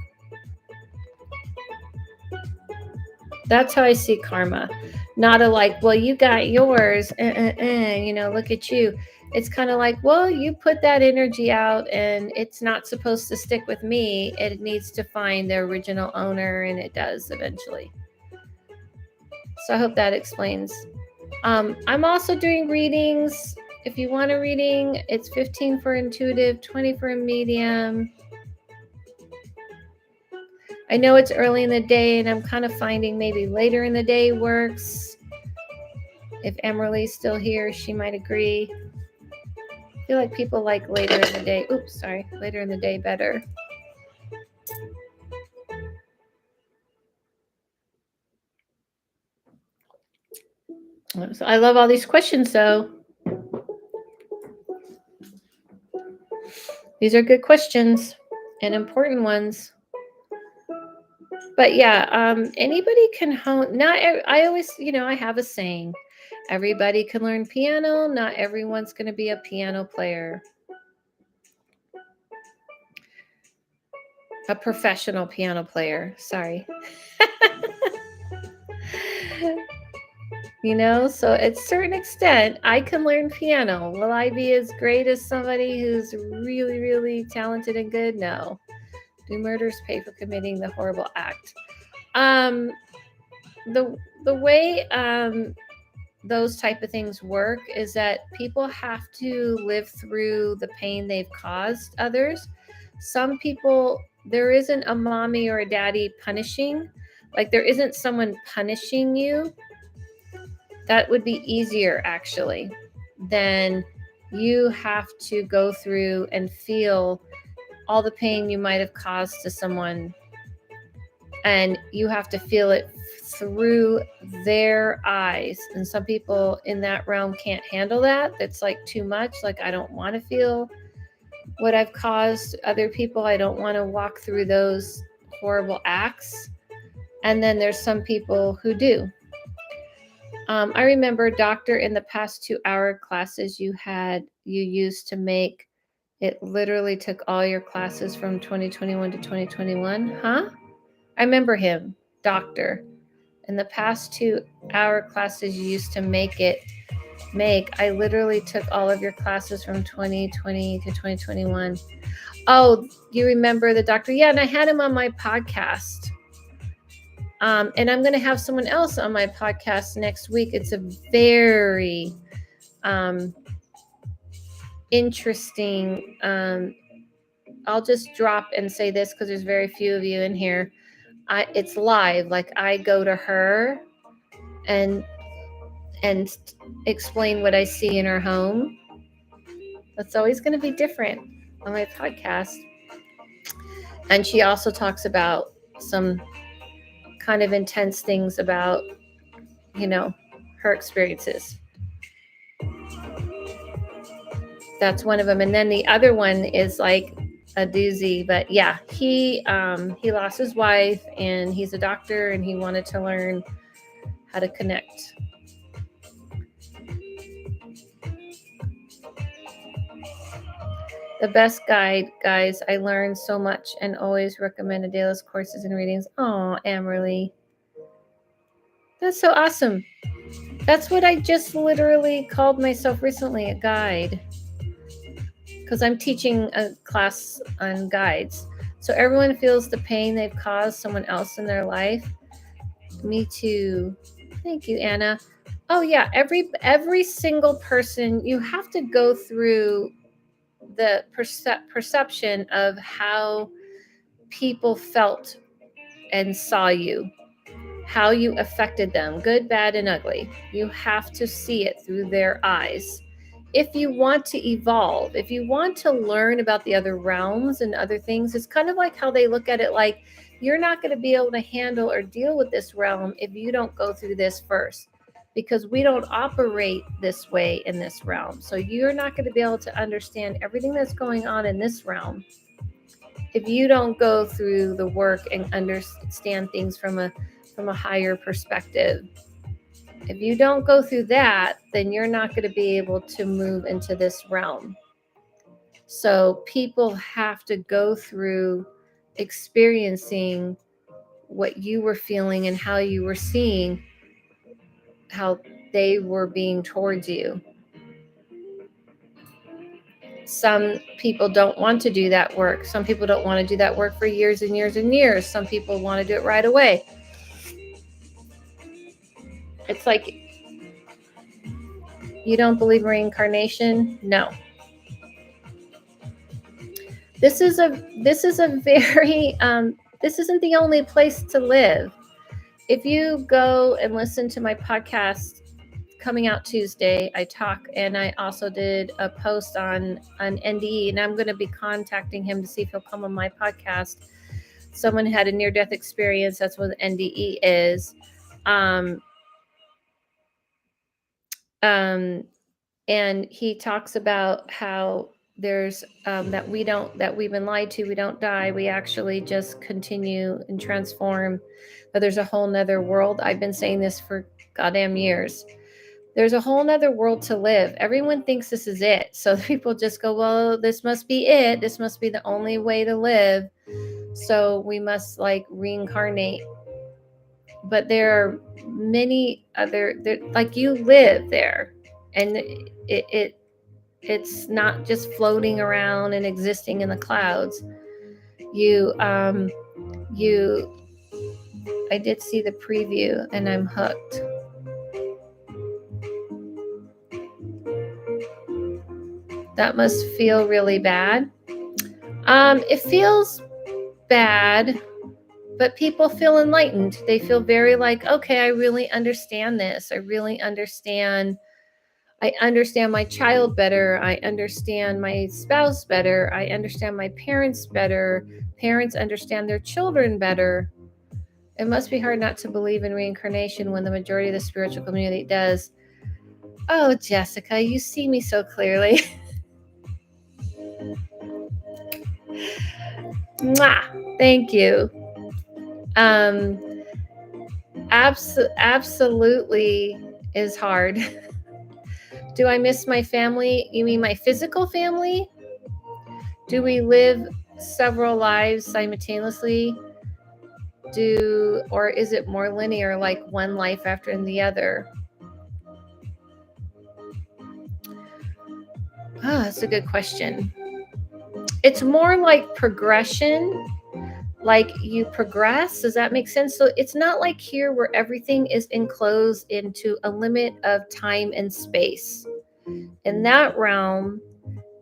That's how I see karma. Not a like, well, you got yours, look at you. It's kind of like, well, you put that energy out and it's not supposed to stick with me. It needs to find the original owner, and it does eventually. So I hope that explains. I'm also doing readings. If you want a reading, it's 15 for intuitive, 20 for a medium. I know it's early in the day, and I'm kind of finding maybe later in the day works. If Emerly's still here, she might agree. I feel like people like later in the day. Later in the day better. So I love all these questions, though. These are good questions and important ones. But yeah, anybody can hone. I always, I have a saying: everybody can learn piano. Not everyone's going to be a piano player. A professional piano player. Sorry. So at a certain extent, I can learn piano. Will I be as great as somebody who's really, really talented and good? No. Do murderers pay for committing the horrible act? The way those type of things work is that people have to live through the pain they've caused others. Some people, there isn't a mommy or a daddy punishing. Like there isn't someone punishing you. That would be easier actually than you have to go through and feel all the pain you might have caused to someone, and you have to feel it through their eyes. And some people in that realm can't handle that. That's like too much. Like, I don't want to feel what I've caused other people. I don't want to walk through those horrible acts. And then there's some people who do. I remember, doctor, in the past 2-hour classes you used to make, it literally took all your classes from 2021 to 2021. Huh? I remember him, doctor. In the past 2-hour classes you used to I literally took all of your classes from 2020 to 2021. Oh, you remember the doctor? Yeah, and I had him on my podcast. And I'm going to have someone else on my podcast next week. It's a very interesting. I'll just drop and say this because there's very few of you in here. It's live. Like I go to her and explain what I see in her home. That's always going to be different on my podcast. And she also talks about some kind of intense things about, her experiences. That's one of them. And then the other one is like a doozy, but yeah, he lost his wife and he's a doctor and he wanted to learn how to connect. The best guide, guys. I learned so much and always recommend Adela's courses and readings. Oh, Amerly. That's so awesome. That's what I just literally called myself recently, a guide. Because I'm teaching a class on guides. So everyone feels the pain they've caused someone else in their life. Me too. Thank you, Anna. Oh yeah, every single person, you have to go through the perception of how people felt and saw you, how you affected them, good, bad, and ugly. You have to see it through their eyes. If you want to evolve, if you want to learn about the other realms and other things, it's kind of like how they look at it like, you're not going to be able to handle or deal with this realm if you don't go through this first, because we don't operate this way in this realm. So you're not going to be able to understand everything that's going on in this realm if you don't go through the work and understand things from a higher perspective. If you don't go through that, then you're not going to be able to move into this realm. So people have to go through experiencing what you were feeling and how you were seeing how they were being towards you. Some people don't want to do that work. Some people don't want to do that work for years and years and years. Some people want to do it right away. It's like, you don't believe in reincarnation? No. This is a very this isn't the only place to live. If you go and listen to my podcast coming out Tuesday, I talk, and I also did a post on NDE, and I'm going to be contacting him to see if he'll come on my podcast. Someone had a near-death experience. That's what NDE is. And he talks about how there's that we've been lied to. We don't die. We actually just continue and transform. But there's a whole nother world. I've been saying this for goddamn years. There's a whole nother world to live. Everyone thinks this is it. So people just go, well, this must be it. This must be the only way to live. So we must like reincarnate. But there are many other, like you live there. And it's not just floating around and existing in the clouds. I did see the preview and I'm hooked. That must feel really bad. It feels bad, but people feel enlightened. They feel very like, okay, I really understand this. I really understand. I understand my child better. I understand my spouse better. I understand my parents better. Parents understand their children better. It must be hard not to believe in reincarnation when the majority of the spiritual community does. Oh, Jessica, you see me so clearly. Mwah! Thank you. Absolutely is hard. Do I miss my family? You mean my physical family? Do we live several lives simultaneously? Or is it more linear, like one life after the other? That's a good question. It's more like progression like you progress. Does that make sense? So it's not like here where everything is enclosed into a limit of time and space. In that realm,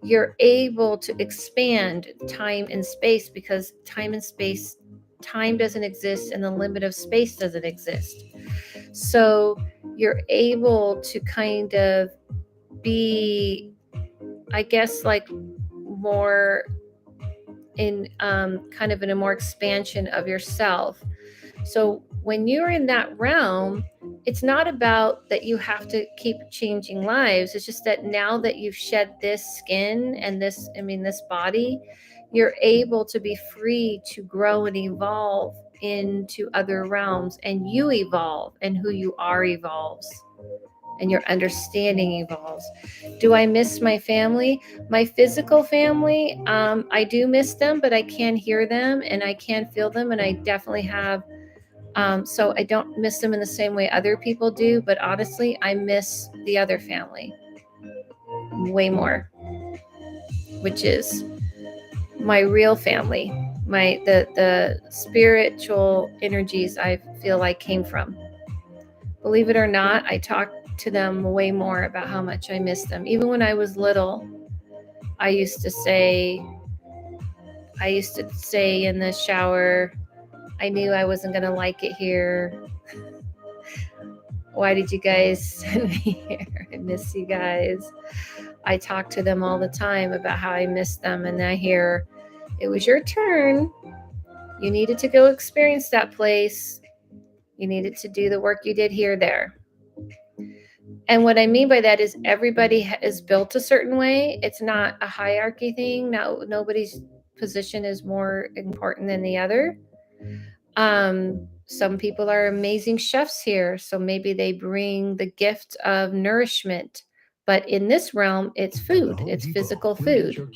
you're able to expand time and space because time doesn't exist and the limit of space doesn't exist. So you're able to kind of be, I guess, like more in kind of in a more expansion of yourself. So when you're in that realm, it's not about that you have to keep changing lives. It's just that now that you've shed this skin and this body, you're able to be free to grow and evolve into other realms, and you evolve, and who you are evolves, and your understanding evolves. Do I miss my family? My physical family, I do miss them, but I can hear them and I can feel them, and I definitely have. So I don't miss them in the same way other people do, but honestly, I miss the other family way more, which is my real family, the spiritual energies I feel like came from. Believe it or not, I talk to them way more about how much I miss them. Even when I was little, I used to say, in the shower, I knew I wasn't going to like it here. Why did you guys send me here? I miss you guys. I talk to them all the time about how I miss them, and I hear, it was your turn. You needed to go experience that place. You needed to do the work you did here, there. And what I mean by that is everybody is built a certain way. It's not a hierarchy thing. No, nobody's position is more important than the other. Some people are amazing chefs here, so maybe they bring the gift of nourishment. But in this realm, it's food, it's physical food.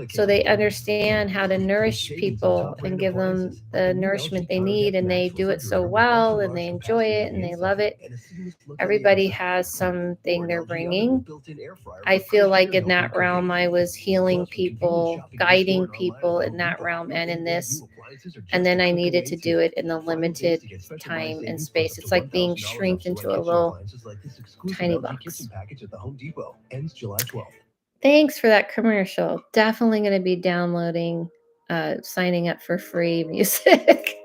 So they understand how to nourish people and give them the nourishment they need, and they do it so well, and they enjoy it, and they love it. Everybody has something they're bringing. I feel like in that realm, I was healing people, guiding people in that realm and in this. And then I needed to do it in the limited time and space. It's like being shrinked into a little tiny box. Thanks for that commercial. Definitely going to be downloading, signing up for free music.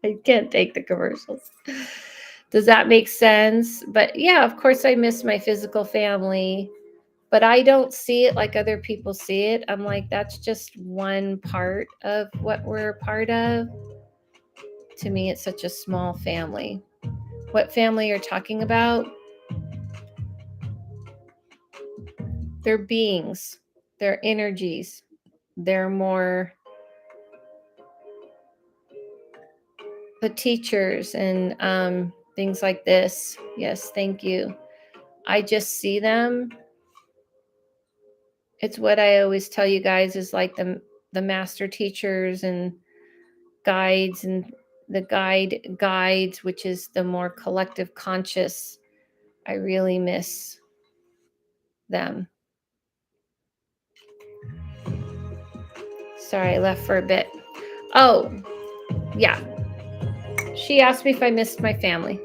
I can't take the commercials. Does that make sense? But yeah, of course, I miss my physical family, but I don't see it like other people see it. I'm like, that's just one part of what we're a part of. To me, it's such a small family. What family you're talking about? They're beings, they're energies, they're more the teachers and things like this. Yes, thank you. I just see them. It's what I always tell you guys is like the master teachers and guides, and the guides, which is the more collective conscious. I really miss them. Sorry, I left for a bit. Oh, yeah. She asked me if I missed my family.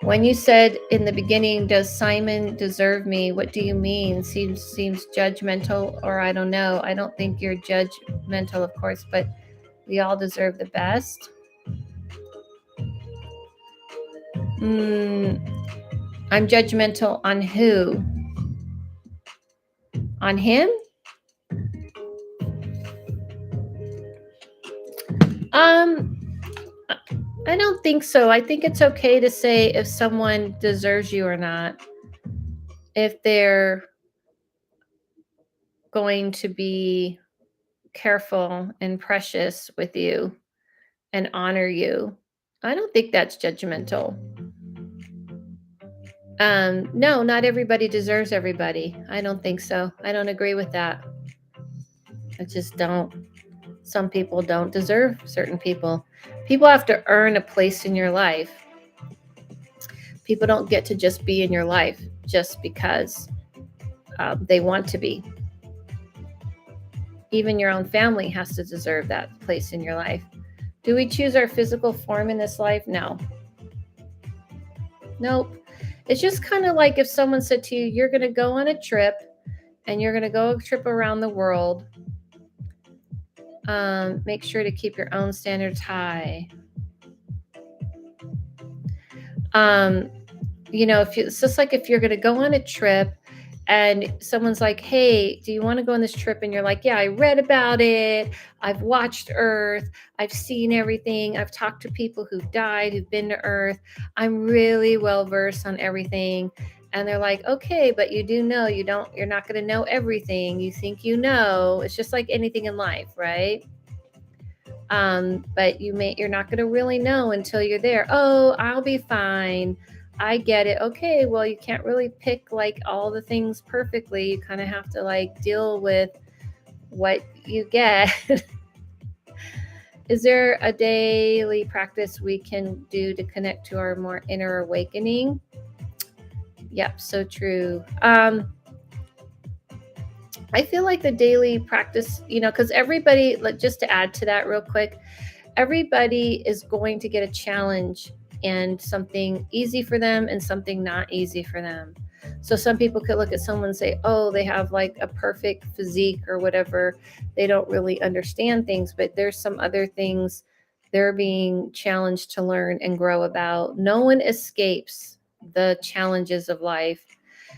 When you said in the beginning, does Simon deserve me? What do you mean? Seems judgmental, or I don't know. I don't think you're judgmental, of course, but we all deserve the best. I'm judgmental on who? On him? I don't think so. I think it's okay to say if someone deserves you or not. If they're going to be careful and precious with you and honor you. I don't think that's judgmental. No, not everybody deserves everybody. I don't think so. I don't agree with that. I just don't. Some people don't deserve certain people. People have to earn a place in your life. People don't get to just be in your life just because they want to be. Even your own family has to deserve that place in your life. Do we choose our physical form in this life? No. Nope. It's just kind of like if someone said to you, you're going to go on a trip and you're going to go a trip around the world. Make sure to keep your own standards high. It's just like if you're going to go on a trip and someone's like, hey, do you want to go on this trip? And you're like, yeah, I read about it. I've watched Earth. I've seen everything. I've talked to people who've died, who've been to Earth. I'm really well versed on everything. And they're like, okay, but you do know you're not going to know everything. You think you know. It's just like anything in life, right? But you're not going to really know until you're there. Oh, I'll be fine. I get it. Okay, well, you can't really pick like all the things perfectly. You kind of have to like deal with what you get. Is there a daily practice we can do to connect to our more inner awakening? Yep, so true. I feel like the daily practice, because everybody, just to add to that real quick, everybody is going to get a challenge and something easy for them and something not easy for them. So some people could look at someone and say, oh, they have like a perfect physique or whatever. They don't really understand things, but there's some other things they're being challenged to learn and grow about. No one escapes the challenges of life.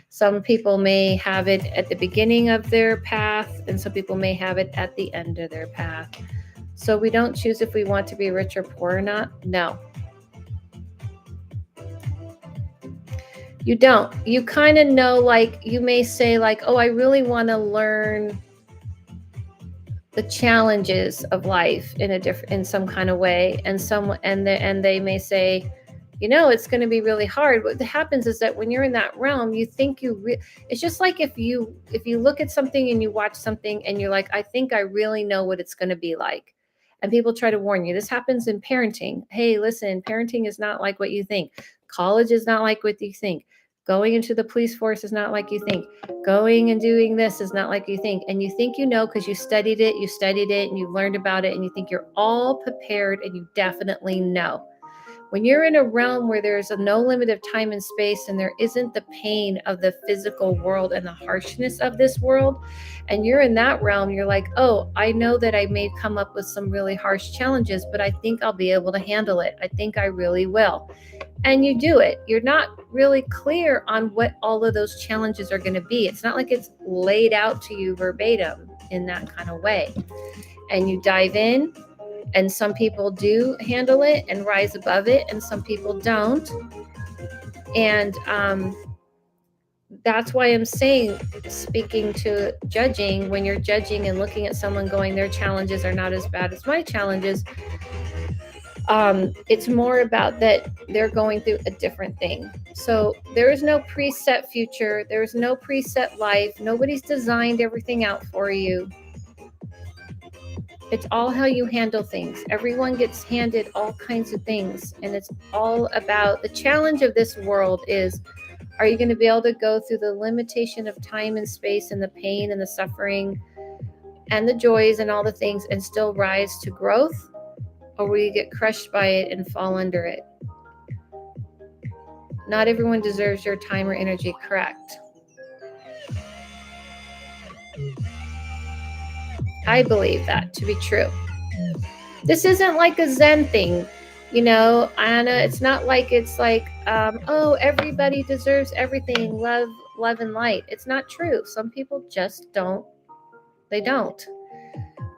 Some people may have it at the beginning of their path, and some people may have it at the end of their path. So we don't choose if we want to be rich or poor or not. No. You don't. You kind of know, like, you may say, like, oh, I really want to learn the challenges of life in some kind of way. And they may say, it's going to be really hard. What happens is that when you're in that realm, you think it's just like if you look at something and you watch something and you're like, I think I really know what it's going to be like. And people try to warn you. This happens in parenting. Hey, listen, parenting is not like what you think. College is not like what you think. Going into the police force is not like you think. Going and doing this is not like you think. And you think because you studied it, and you've learned about it, and you think you're all prepared and you definitely know. When you're in a realm where there's no limit of time and space and there isn't the pain of the physical world and the harshness of this world, and you're in that realm, you're like, oh, I know that I may come up with some really harsh challenges, but I think I'll be able to handle it. I think I really will. And you do it. You're not really clear on what all of those challenges are going to be. It's not like it's laid out to you verbatim in that kind of way. And you dive in. And some people do handle it and rise above it, and some people don't. And that's why I'm saying, speaking to judging, when you're judging and looking at someone going, their challenges are not as bad as my challenges, it's more about that they're going through a different thing. So there is no preset future. There is no preset life. Nobody's designed everything out for you. It's all how you handle things. Everyone gets handed all kinds of things. And it's all about the challenge of this world is, are you going to be able to go through the limitation of time and space and the pain and the suffering and the joys and all the things and still rise to growth? Or will you get crushed by it and fall under it? Not everyone deserves your time or energy, correct? I believe that to be true. This isn't like a Zen thing, Anna. It's not like it's like, oh, everybody deserves everything, love, and light. It's not true. Some people just don't. They don't.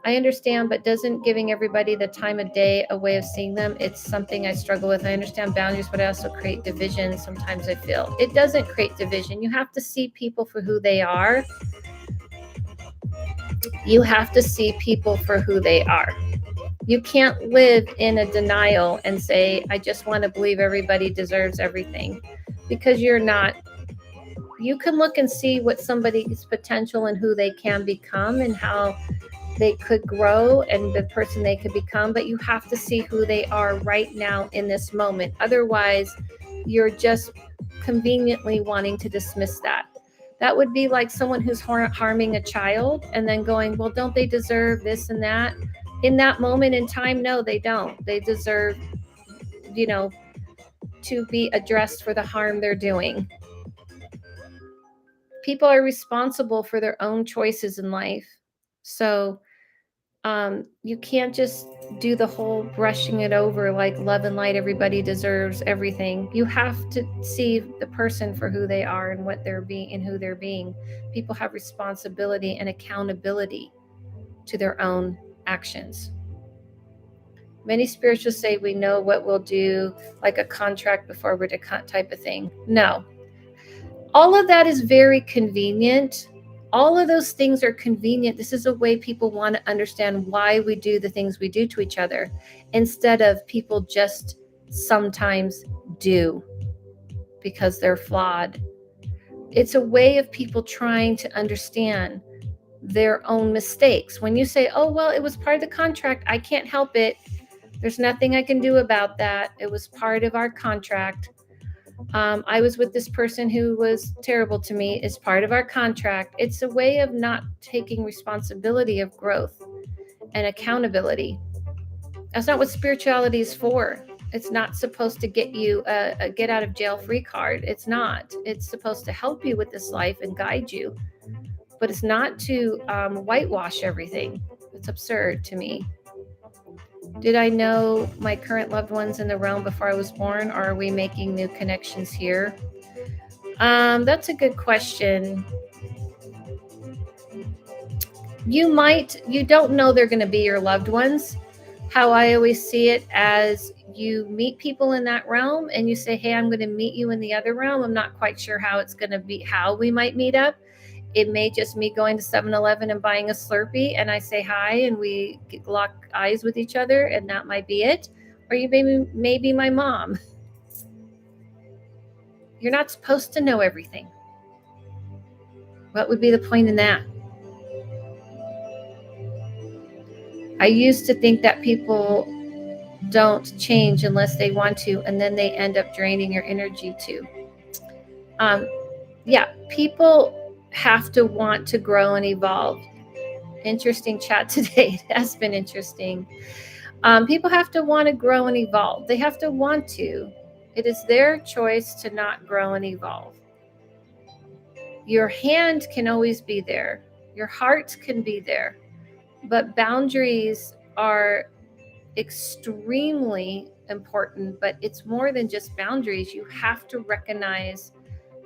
I understand, but doesn't giving everybody the time of day a way of seeing them? It's something I struggle with. I understand boundaries, but I also create division. Sometimes I feel it doesn't create division. You have to see people for who they are. You have to see people for who they are. You can't live in a denial and say, I just want to believe everybody deserves everything, because you're not. You can look and see what somebody's potential and who they can become and how they could grow and the person they could become, but you have to see who they are right now in this moment. Otherwise, you're just conveniently wanting to dismiss that. That would be like someone who's harming a child and then going, well, don't they deserve this and that? In that moment in time, no, they don't. They deserve, you know, to be addressed for the harm they're doing. People are responsible for their own choices in life. So you can't just do the whole brushing it over like love and light, everybody deserves everything. You have to see the person for who they are and what they're being and who they're being. People have responsibility and accountability to their own actions. Many spiritualists say we know what we'll do, like a contract before we're to type of thing. No, all of that is very convenient. All of those things are convenient. This is a way people want to understand why we do the things we do to each other, instead of people just sometimes do because they're flawed. It's a way of people trying to understand their own mistakes. When you say, oh, well, it was part of the contract, I can't help it. There's nothing I can do about that. It was part of our contract. I was with this person who was terrible to me. It's part of our contract. It's a way of not taking responsibility of growth and accountability. That's not what spirituality is for. It's not supposed to get you a get out of jail free card. It's not. It's supposed to help you with this life and guide you, but it's not to whitewash everything. It's absurd to me. Did I know my current loved ones in the realm before I was born, or are we making new connections here? That's a good question. You don't know they're going to be your loved ones. How I always see it, as you meet people in that realm and you say, hey, I'm going to meet you in the other realm. I'm not quite sure how it's going to be, how we might meet up. It may just me going to 7-Eleven and buying a Slurpee and I say hi and we lock eyes with each other, and that might be it. Or you maybe my mom. You're not supposed to know everything. What would be the point in that? I used to think that people don't change unless they want to, and then they end up draining your energy too. Yeah, people have to want to grow and evolve. Interesting chat today. It has been interesting. People have to want to grow and evolve. They have to want to. It is their choice to not grow and evolve. Your hand can always be there. Your heart can be there. But boundaries are extremely important, but it's more than just boundaries. You have to recognize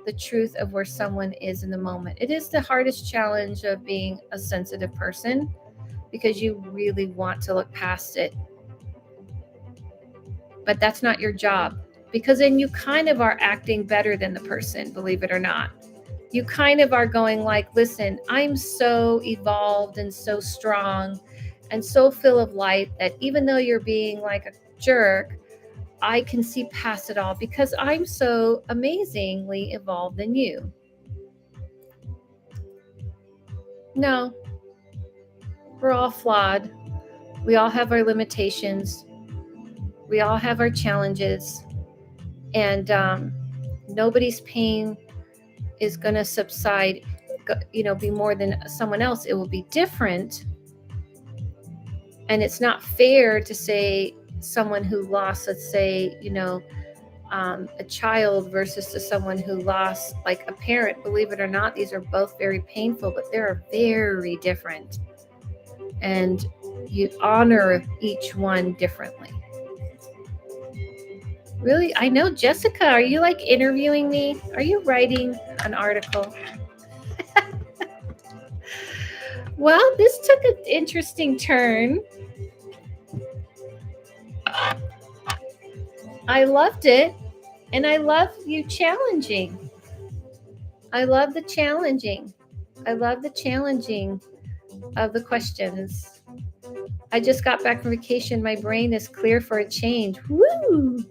the truth of where someone is in the moment. It is the hardest challenge of being a sensitive person, because you really want to look past it. But that's not your job, because then you kind of are acting better than the person, believe it or not. You kind of are going like, listen, I'm so evolved and so strong and so full of light that even though you're being like a jerk, I can see past it all because I'm so amazingly evolved than you. No, we're all flawed. We all have our limitations. We all have our challenges. And nobody's pain is going to subside, be more than someone else. It will be different. And it's not fair to say someone who lost, let's say, a child versus to someone who lost like a parent. Believe it or not, these are both very painful, but they're very different. And you honor each one differently. Really? I know, Jessica, are you like interviewing me? Are you writing an article? Well, this took an interesting turn. I loved it. And I love you challenging. I love the challenging. I love the challenging of the questions. I just got back from vacation. My brain is clear for a change. Woo!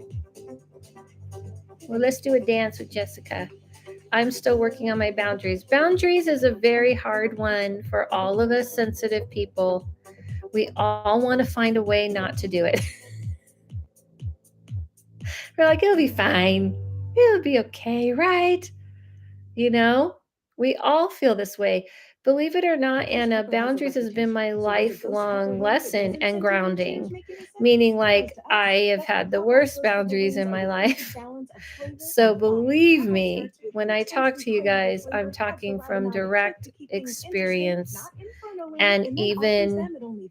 Well, let's do a dance with Jessica. I'm still working on my boundaries. Boundaries is a very hard one for all of us sensitive people. We all want to find a way not to do it. We're like, it'll be fine. It'll be okay, right? We all feel this way. Believe it or not, Anna, boundaries has been my lifelong lesson and grounding, meaning like I have had the worst boundaries in my life. So believe me, when I talk to you guys, I'm talking from direct experience and even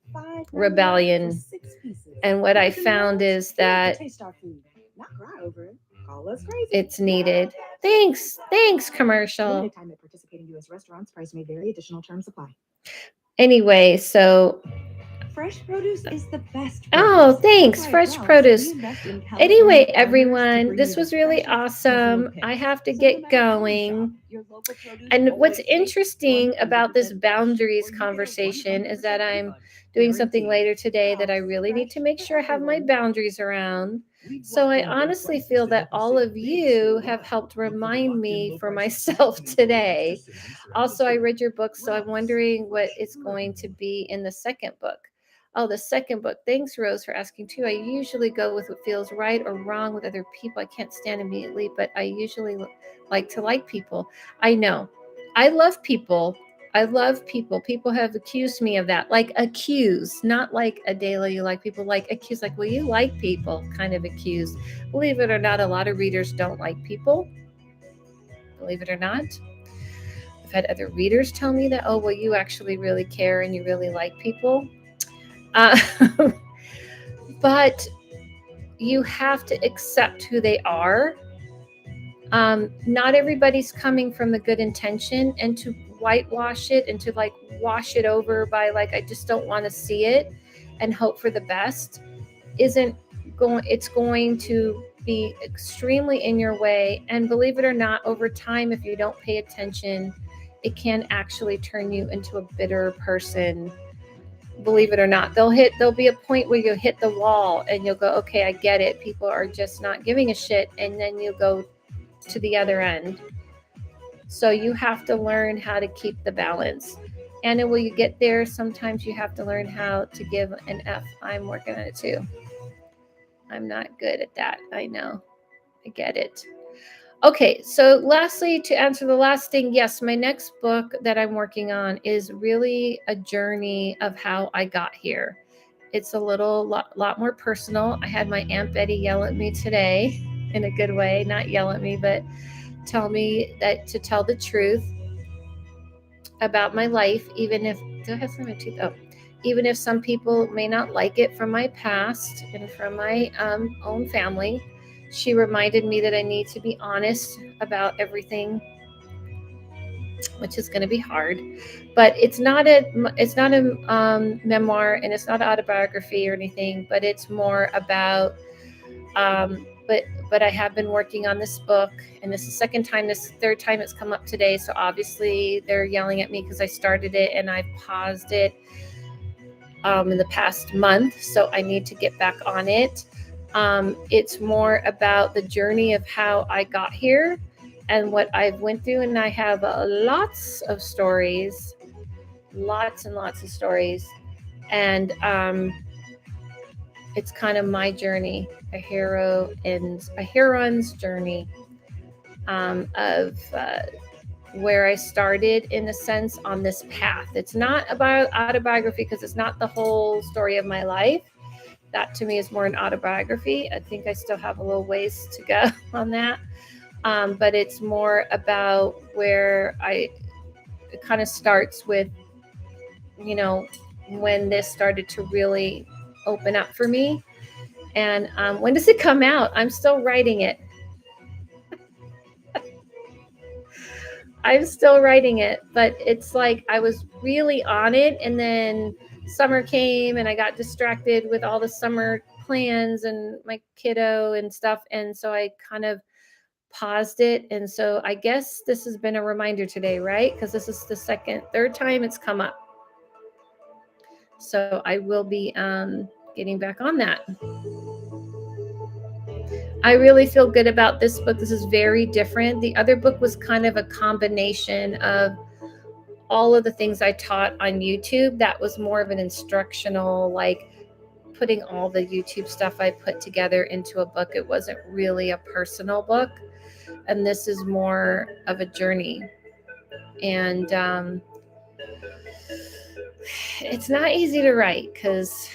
rebellion. And what I found is that it's needed. Thanks, commercial. Anyway, so Fresh produce is the best. oh, thanks, fresh produce. Anyway, everyone, this was really awesome. I have to get going. And what's interesting about this boundaries conversation is that I'm doing something later today that I really need to make sure I have my boundaries around. So I honestly feel that all of you have helped remind me for myself today. Also, I read your book, so I'm wondering what it's going to be in the second book. Oh, the second book. Thanks, Rose, for asking too. I usually go with what feels right or wrong with other people. I can't stand immediately, but I usually like to like people. I know. I love people. I love people. People have accused me of that. Like accuse, not like Adela, you like people, like accuse, like, well, you like people, kind of accused. Believe it or not, a lot of readers don't like people. Believe it or not. I've had other readers tell me that, oh, well, you actually really care and you really like people. Uh, but you have to accept who they are. Not everybody's coming from the good intention, and to whitewash it and to like wash it over by like, I just don't want to see it and hope for the best isn't going, it's going to be extremely in your way. And believe it or not, over time, if you don't pay attention, it can actually turn you into a bitter person. Believe it or not, there'll be a point where you'll hit the wall and you'll go, okay, I get it, people are just not giving a shit, and then you'll go to the other end. So you have to learn how to keep the balance. And then will you get there? Sometimes you have to learn how to give an F. I'm working on it too. I'm not good at that. I know. I get it. Okay, so lastly, to answer the last thing, yes, my next book that I'm working on is really a journey of how I got here. It's a lot more personal. I had my Aunt Betty yell at me today in a good way, not yell at me, but tell me that to tell the truth about my life, even if, do I have some tooth? Oh, even if some people may not like it from my past and from my own family. She reminded me that I need to be honest about everything, which is going to be hard. But it's not a memoir, and it's not autobiography or anything. But it's more about. But I have been working on this book, and this is this third time it's come up today. So obviously they're yelling at me because I started it and I paused it in the past month. So I need to get back on it. It's more about the journey of how I got here and what I've went through, and I have lots of stories, lots and lots of stories, and it's kind of my journey, a heroine's journey of where I started, in a sense, on this path. It's not about autobiography because it's not the whole story of my life. That to me is more an autobiography. I think I still have a little ways to go on that. But it's more about where it kind of starts with, you know, when this started to really open up for me. And when does it come out? I'm still writing it. I'm still writing it, but it's like I was really on it, and then summer came and I got distracted with all the summer plans and my kiddo and stuff, and so I kind of paused it. And so I guess this has been a reminder today, right? Because this is the third time it's come up. So I will be getting back on that. I really feel good about this book. This is very different. The other book was kind of a combination of all of the things I taught on YouTube. That was more of an instructional, like putting all the YouTube stuff I put together into a book. It wasn't really a personal book. And this is more of a journey. And it's not easy to write because,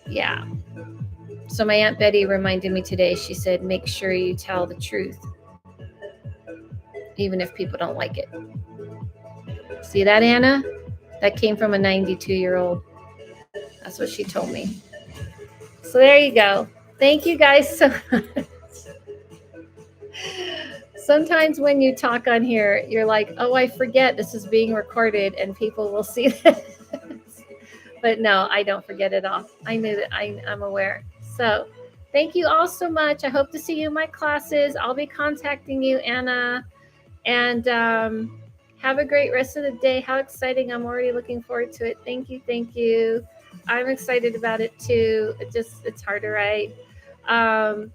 yeah. So my Aunt Betty reminded me today, she said, make sure you tell the truth, even if people don't like it. See that, Anna? That came from a 92-year-old. That's what she told me. So there you go. Thank you guys so much. Sometimes when you talk on here, you're like, oh, I forget this is being recorded and people will see this. But no, I don't forget it all. I knew that I'm aware. So thank you all so much. I hope to see you in my classes. I'll be contacting you, Anna. And have a great rest of the day. How exciting. I'm already looking forward to it. Thank you. Thank you. I'm excited about it too. It's hard to write.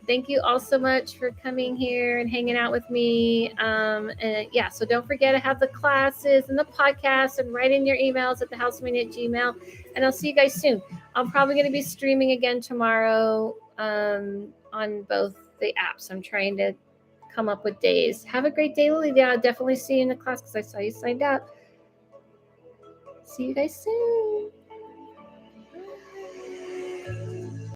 Thank you all so much for coming here and hanging out with me. And yeah, so don't forget, I have the classes and the podcast, and write in your emails at thehousemeeting@gmail. And I'll see you guys soon. I'm probably going to be streaming again tomorrow on both the apps. I'm trying to come up with days. Have a great day, Lily. Yeah, I'll definitely see you in the class because I saw you signed up. See you guys soon.